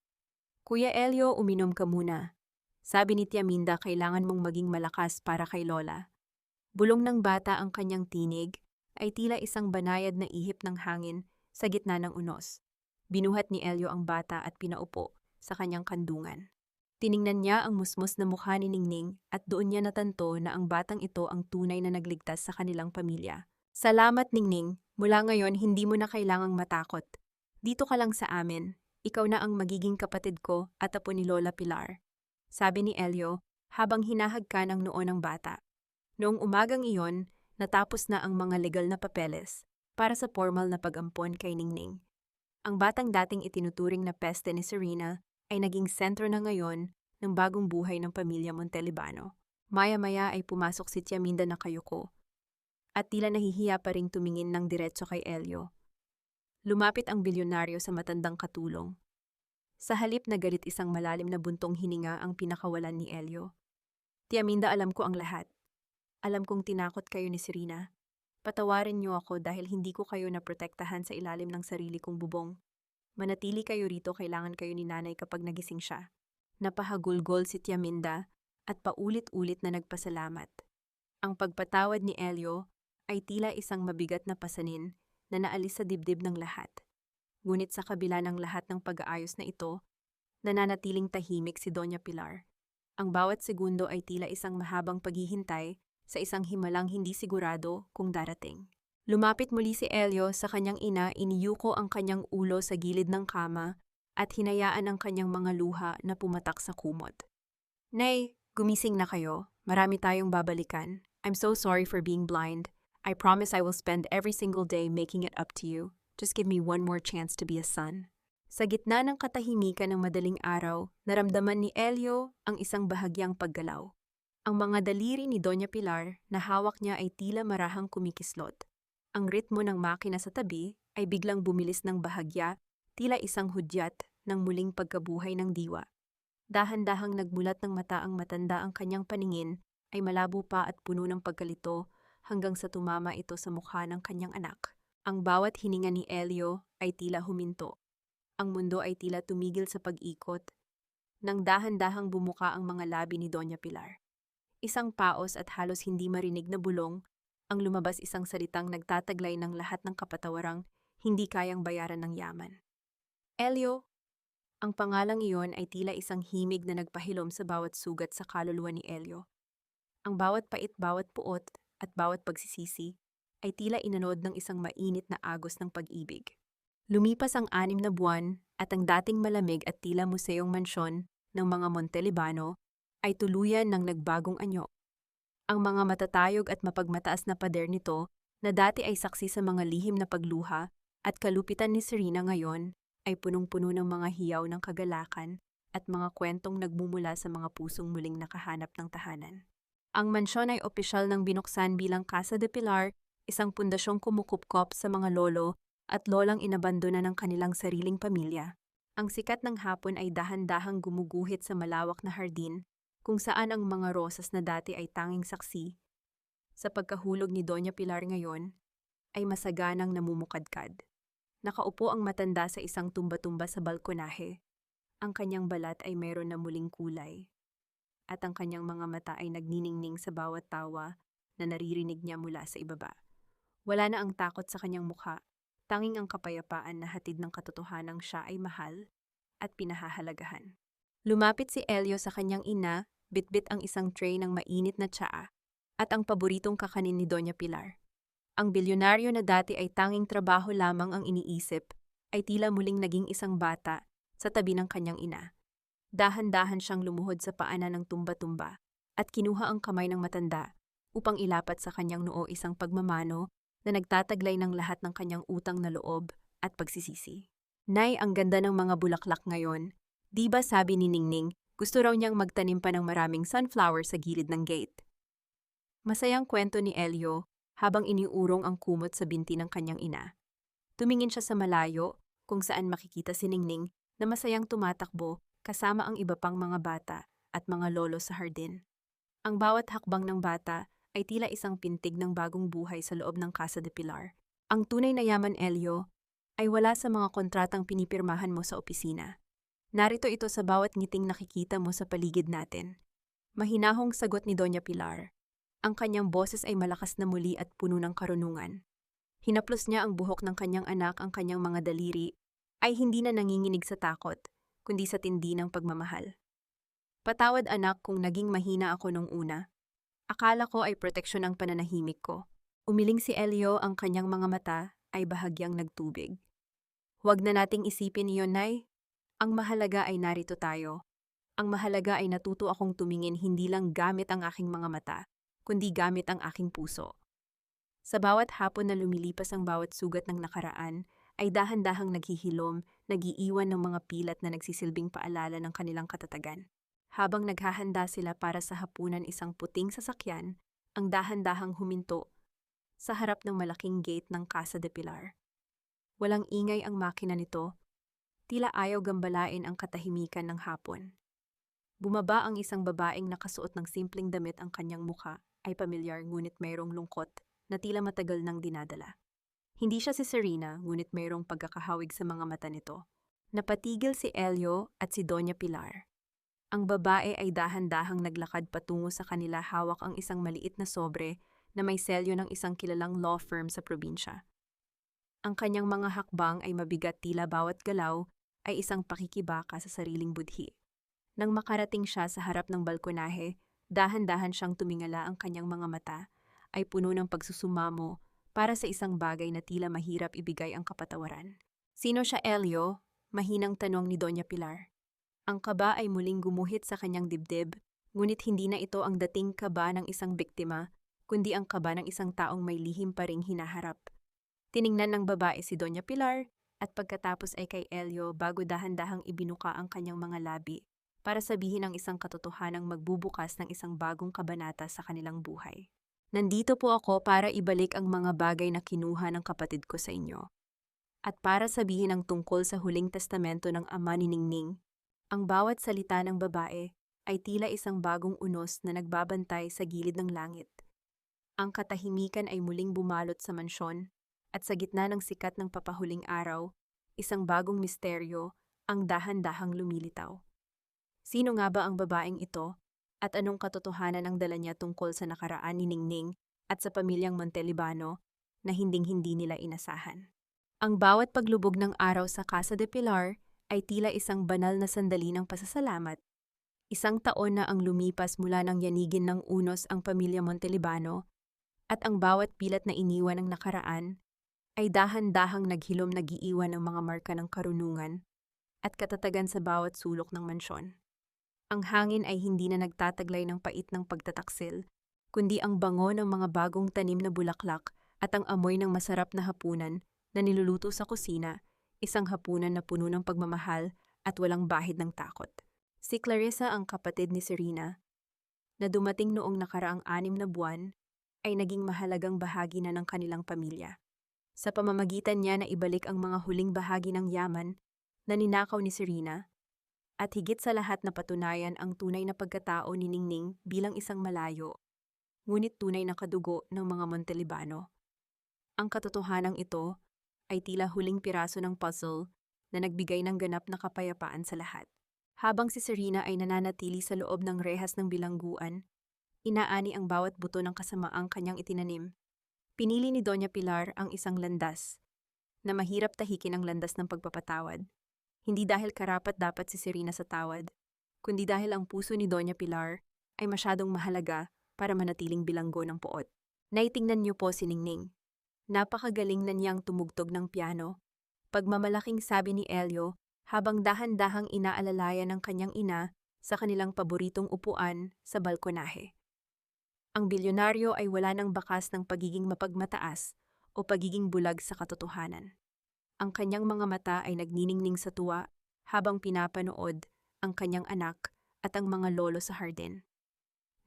"Kuya Elio, uminom ka muna. Sabi ni Tia Minda, kailangan mong maging malakas para kay Lola." Bulong ng bata, ang kanyang tinig ay tila isang banayad na ihip ng hangin sa gitna ng unos. Binuhat ni Elio ang bata at pinaupo sa kanyang kandungan. Tiningnan niya ang musmos na mukha ni Ningning at doon niya natanto na ang batang ito ang tunay na nagligtas sa kanilang pamilya. "Salamat, Ningning. Mula ngayon, hindi mo na kailangang matakot. Dito ka lang sa amin. Ikaw na ang magiging kapatid ko at apo ni Lola Pilar," sabi ni Elio habang hinahagkan ang noo ng bata. Noong umagang iyon, natapos na ang mga legal na papeles para sa formal na pag-ampon kay Ningning. Ang batang dating itinuturing na peste ni Serena ay naging sentro na ngayon ng bagong buhay ng pamilya Montelibano. Maya-maya ay pumasok si Tia Minda na kayuko at tila nahihiya pa ring tumingin ng diretso kay Elio. Lumapit ang bilyonaryo sa matandang katulong. Sa halip na galit, isang malalim na buntong hininga ang pinakawalan ni Elio. "Tia Minda, alam ko ang lahat. Alam kong tinakot kayo ni Serena. Patawarin niyo ako dahil hindi ko kayo naprotektahan sa ilalim ng sarili kong bubong. Manatili kayo rito, kailangan kayo ni nanay kapag nagising siya." Napahagulgol si Tia Minda at paulit-ulit na nagpasalamat. Ang pagpatawad ni Elio ay tila isang mabigat na pasanin na naalis sa dibdib ng lahat. Ngunit sa kabila ng lahat ng pag-aayos na ito, nananatiling tahimik si Doña Pilar. Ang bawat segundo ay tila isang mahabang paghihintay sa isang himalang hindi sigurado kung darating. Lumapit muli si Elio sa kanyang ina, iniyuko ang kanyang ulo sa gilid ng kama at hinayaan ang kanyang mga luha na pumatak sa kumot. "Nay, gumising na kayo. Marami tayong babalikan. I'm so sorry for being blind. I promise I will spend every single day making it up to you. Just give me one more chance to be a son." Sa gitna ng katahimikan ng madaling araw, naramdaman ni Elio ang isang bahagyang paggalaw. Ang mga daliri ni Doña Pilar na hawak niya ay tila marahang kumikislot. Ang ritmo ng makina sa tabi ay biglang bumilis ng bahagya, tila isang hudyat ng muling pagkabuhay ng diwa. Dahan-dahang nagmulat ng mata ang matanda, ang kanyang paningin ay malabo pa at puno ng pagkalito hanggang sa tumama ito sa mukha ng kanyang anak. Ang bawat hininga ni Elio ay tila huminto. Ang mundo ay tila tumigil sa pag-ikot nang dahan-dahang bumuka ang mga labi ni Doña Pilar. Isang paos at halos hindi marinig na bulong ang lumabas, isang salitang nagtataglay ng lahat ng kapatawarang hindi kayang bayaran ng yaman. "Elio, Ang pangalang iyon ay tila isang himig na nagpahilom sa bawat sugat sa kaluluwa ni Elio. Ang bawat pait, bawat puot, at bawat pagsisisi ay tila inanod ng isang mainit na agos ng pag-ibig. Lumipas ang 6 na buwan at ang dating malamig at tila museong mansyon ng mga Montelibano ay tuluyan ng nagbagong anyo. Ang mga matatayog at mapagmataas na pader nito na dati ay saksi sa mga lihim na pagluha at kalupitan ni Serena ngayon ay punong-puno ng mga hiyaw ng kagalakan at mga kwentong nagmumula sa mga pusong muling nakahanap ng tahanan. Ang mansyon ay opisyal ng binuksan bilang Casa de Pilar, isang pundasyong kumukupkop sa mga lolo at lolang inabandona ng kanilang sariling pamilya. Ang sikat ng hapon ay dahan-dahang gumuguhit sa malawak na hardin kung saan ang mga rosas na dati ay tanging saksi sa pagkahulog ni Doña Pilar ngayon ay masaganang namumukadkad. Nakaupo ang matanda sa isang tumba-tumba sa balkonahe. Ang kanyang balat ay meron na muling kulay. At ang kanyang mga mata ay nagniningning sa bawat tawa na naririnig niya mula sa ibaba. Wala na ang takot sa kanyang mukha, tanging ang kapayapaan na hatid ng katotohanang siya ay mahal at pinahahalagahan. Lumapit si Elio sa kanyang ina, bitbit ang isang tray ng mainit na tsaa at ang paboritong kakanin ni Doña Pilar. Ang bilyonaryo na dati ay tanging trabaho lamang ang iniisip, ay tila muling naging isang bata sa tabi ng kanyang ina. Dahan-dahan siyang lumuhod sa paanan ng tumba-tumba at kinuha ang kamay ng matanda upang ilapat sa kanyang noo isang pagmamano na nagtataglay ng lahat ng kanyang utang na loob at pagsisisi. Nay, ang ganda ng mga bulaklak ngayon. Di ba sabi ni Ningning, gusto raw niyang magtanim pa ng maraming sunflower sa gilid ng gate. Masayang kwento ni Elio habang iniurong ang kumot sa binti ng kanyang ina. Tumingin siya sa malayo kung saan makikita si Ningning na masayang tumatakbo kasama ang iba pang mga bata at mga lolo sa hardin. Ang bawat hakbang ng bata ay tila isang pintig ng bagong buhay sa loob ng Casa de Pilar. Ang tunay na yaman, Elio, ay wala sa mga kontratang pinipirmahan mo sa opisina. Narito ito sa bawat ngiting nakikita mo sa paligid natin. Mahinahong sagot ni Doña Pilar. Ang kanyang boses ay malakas na muli at puno ng karunungan. Hinaplos niya ang buhok ng kanyang anak, ang kanyang mga daliri ay hindi na nanginginig sa takot, kundi sa tindi ng pagmamahal. Patawad anak kung naging mahina ako nung una. Akala ko ay proteksyon ang pananahimik ko. Umiling si Elio, ang kanyang mga mata ay bahagyang nagtubig. Huwag na nating isipin iyon, Nay. Ang mahalaga ay narito tayo. Ang mahalaga ay natuto akong tumingin hindi lang gamit ang aking mga mata, kundi gamit ang aking puso. Sa bawat hapon na lumilipas ang bawat sugat ng nakaraan, ay dahan-dahang naghihilom, nagiiwan ng mga pilat na nagsisilbing paalala ng kanilang katatagan. Habang naghahanda sila para sa hapunan, isang puting sasakyan ang dahan-dahang huminto sa harap ng malaking gate ng Casa de Pilar. Walang ingay ang makina nito, tila ayaw gambalain ang katahimikan ng hapon. Bumaba ang isang babaeng nakasuot ng simpleng damit, ang kanyang mukha ay pamilyar ngunit mayroong lungkot na tila matagal nang dinadala. Hindi siya si Serena ngunit mayroong pagkakahawig sa mga mata nito. Napatigil si Elio at si Doña Pilar. Ang babae ay dahan-dahang naglakad patungo sa kanila, hawak ang isang maliit na sobre na may selyo ng isang kilalang law firm sa probinsya. Ang kanyang mga hakbang ay mabigat, tila bawat galaw ay isang pakikibaka sa sariling budhi. Nang makarating siya sa harap ng balkonahe, dahan-dahan siyang tumingala, ang kanyang mga mata ay puno ng pagsusumamo para sa isang bagay na tila mahirap ibigay ang kapatawaran. Sino siya, Elio? Mahinang tanong ni Doña Pilar. Ang kaba ay muling gumuhit sa kanyang dibdib, ngunit hindi na ito ang dating kaba ng isang biktima, kundi ang kaba ng isang taong may lihim pa ring hinaharap. Tiningnan ng babae si Doña Pilar at pagkatapos ay kay Elio bago dahan-dahang ibinuka ang kanyang mga labi para sabihin ang isang katotohanang magbubukas ng isang bagong kabanata sa kanilang buhay. Nandito po ako para ibalik ang mga bagay na kinuha ng kapatid ko sa inyo. At para sabihin ang tungkol sa huling testamento ng ama ni Ningning. Ang bawat salita ng babae ay tila isang bagong unos na nagbabantay sa gilid ng langit. Ang katahimikan ay muling bumalot sa mansyon at sa gitna ng sikat ng papahuling araw, isang bagong misteryo ang dahan-dahang lumilitaw. Sino nga ba ang babaeng ito at anong katotohanan ang dala niya tungkol sa nakaraan ni Ningning at sa pamilyang Montelibano na hinding-hindi nila inasahan? Ang bawat paglubog ng araw sa Casa de Pilar ay tila isang banal na sandali ng pasasalamat. Isang taon na ang lumipas mula nang yanigin ng unos ang pamilya Montelibano at ang bawat pilat na iniwan ng nakaraan ay dahan-dahang naghilom nag-iiwan ng mga marka ng karunungan at katatagan sa bawat sulok ng mansyon. Ang hangin ay hindi na nagtataglay ng pait ng pagtataksil, kundi ang bango ng mga bagong tanim na bulaklak at ang amoy ng masarap na hapunan na niluluto sa kusina, isang hapunan na puno ng pagmamahal at walang bahid ng takot. Si Clarissa, ang kapatid ni Serena, na dumating noong nakaraang 6 na buwan, ay naging mahalagang bahagi na ng kanilang pamilya. Sa pamamagitan niya na ibalik ang mga huling bahagi ng yaman na ninakaw ni Serena, at higit sa lahat na patunayan ang tunay na pagkatao ni Ningning bilang isang malayo, ngunit tunay na kadugo ng mga Montelibano. Ang katotohanang ito ay tila huling piraso ng puzzle na nagbigay ng ganap na kapayapaan sa lahat. Habang si Serena ay nananatili sa loob ng rehas ng bilangguan, inaani ang bawat buto ng kasamaang kanyang itinanim. Pinili ni Doña Pilar ang isang landas, na mahirap tahikin ang landas ng pagpapatawad. Hindi dahil karapat-dapat si Serena sa tawad, kundi dahil ang puso ni Doña Pilar ay masyadong mahalaga para manatiling bilanggo ng poot. Naitingnan niyo po si Ningning. Napakagaling na niyang tumugtog ng piano. Pagmamalaking sabi ni Elio habang dahan-dahang inaalalayan ng kanyang ina sa kanilang paboritong upuan sa balkonahe. Ang bilyonaryo ay wala ng bakas ng pagiging mapagmataas o pagiging bulag sa katotohanan. Ang kanyang mga mata ay nagniningning sa tuwa habang pinapanood ang kanyang anak at ang mga lolo sa hardin.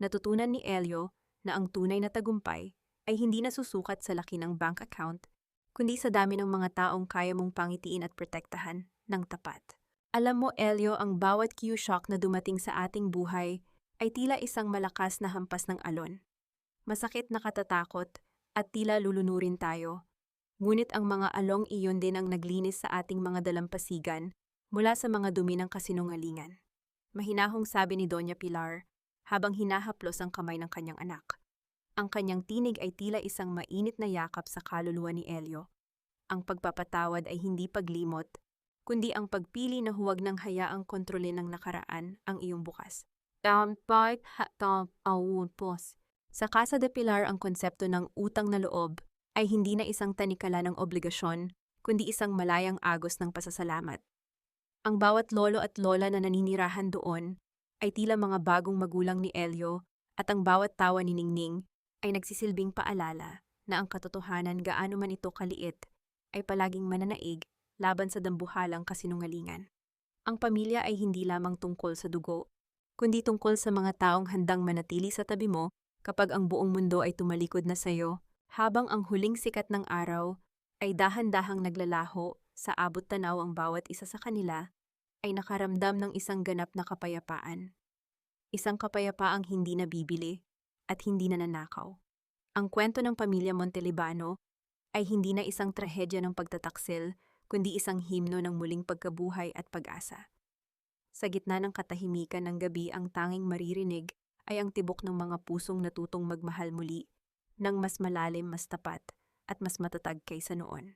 Natutunan ni Elio na ang tunay na tagumpay ay hindi nasusukat sa laki ng bank account, kundi sa dami ng mga taong kaya mong pangitiin at protektahan ng tapat. Alam mo, Elio, ang bawat Q-shock na dumating sa ating buhay ay tila isang malakas na hampas ng alon. Masakit na katatakot at tila lulunurin tayo. Ngunit ang mga along iyon din ang naglinis sa ating mga dalampasigan mula sa mga dumi ng kasinungalingan. Mahinahong sabi ni Doña Pilar habang hinahaplos ang kamay ng kanyang anak. Ang kanyang tinig ay tila isang mainit na yakap sa kaluluwa ni Elio. Ang pagpapatawad ay hindi paglimot, kundi ang pagpili na huwag nang hayaang kontrolin ng nakaraan ang iyong bukas. Sa Casa de Pilar, ang konsepto ng utang na loob ay hindi na isang tanikala ng obligasyon, kundi isang malayang agos ng pasasalamat. Ang bawat lolo at lola na naninirahan doon ay tila mga bagong magulang ni Elio at ang bawat tawa ni Ningning ay nagsisilbing paalala na ang katotohanan, gaano man ito kaliit, ay palaging mananaig laban sa dambuhalang kasinungalingan. Ang pamilya ay hindi lamang tungkol sa dugo, kundi tungkol sa mga taong handang manatili sa tabi mo kapag ang buong mundo ay tumalikod na sa iyo, habang ang huling sikat ng araw ay dahan-dahang naglalaho sa abot tanaw. Ang bawat isa sa kanila ay nakaramdam ng isang ganap na kapayapaan. Isang kapayapaang hindi nabibili at hindi nananakaw. Ang kwento ng pamilya Montelibano ay hindi na isang trahedya ng pagtataksil, kundi isang himno ng muling pagkabuhay at pag-asa. Sa gitna ng katahimikan ng gabi, ang tanging maririnig ay ang tibok ng mga pusong natutong magmahal muli, ng mas malalim, mas tapat, at mas matatag kaysa noon.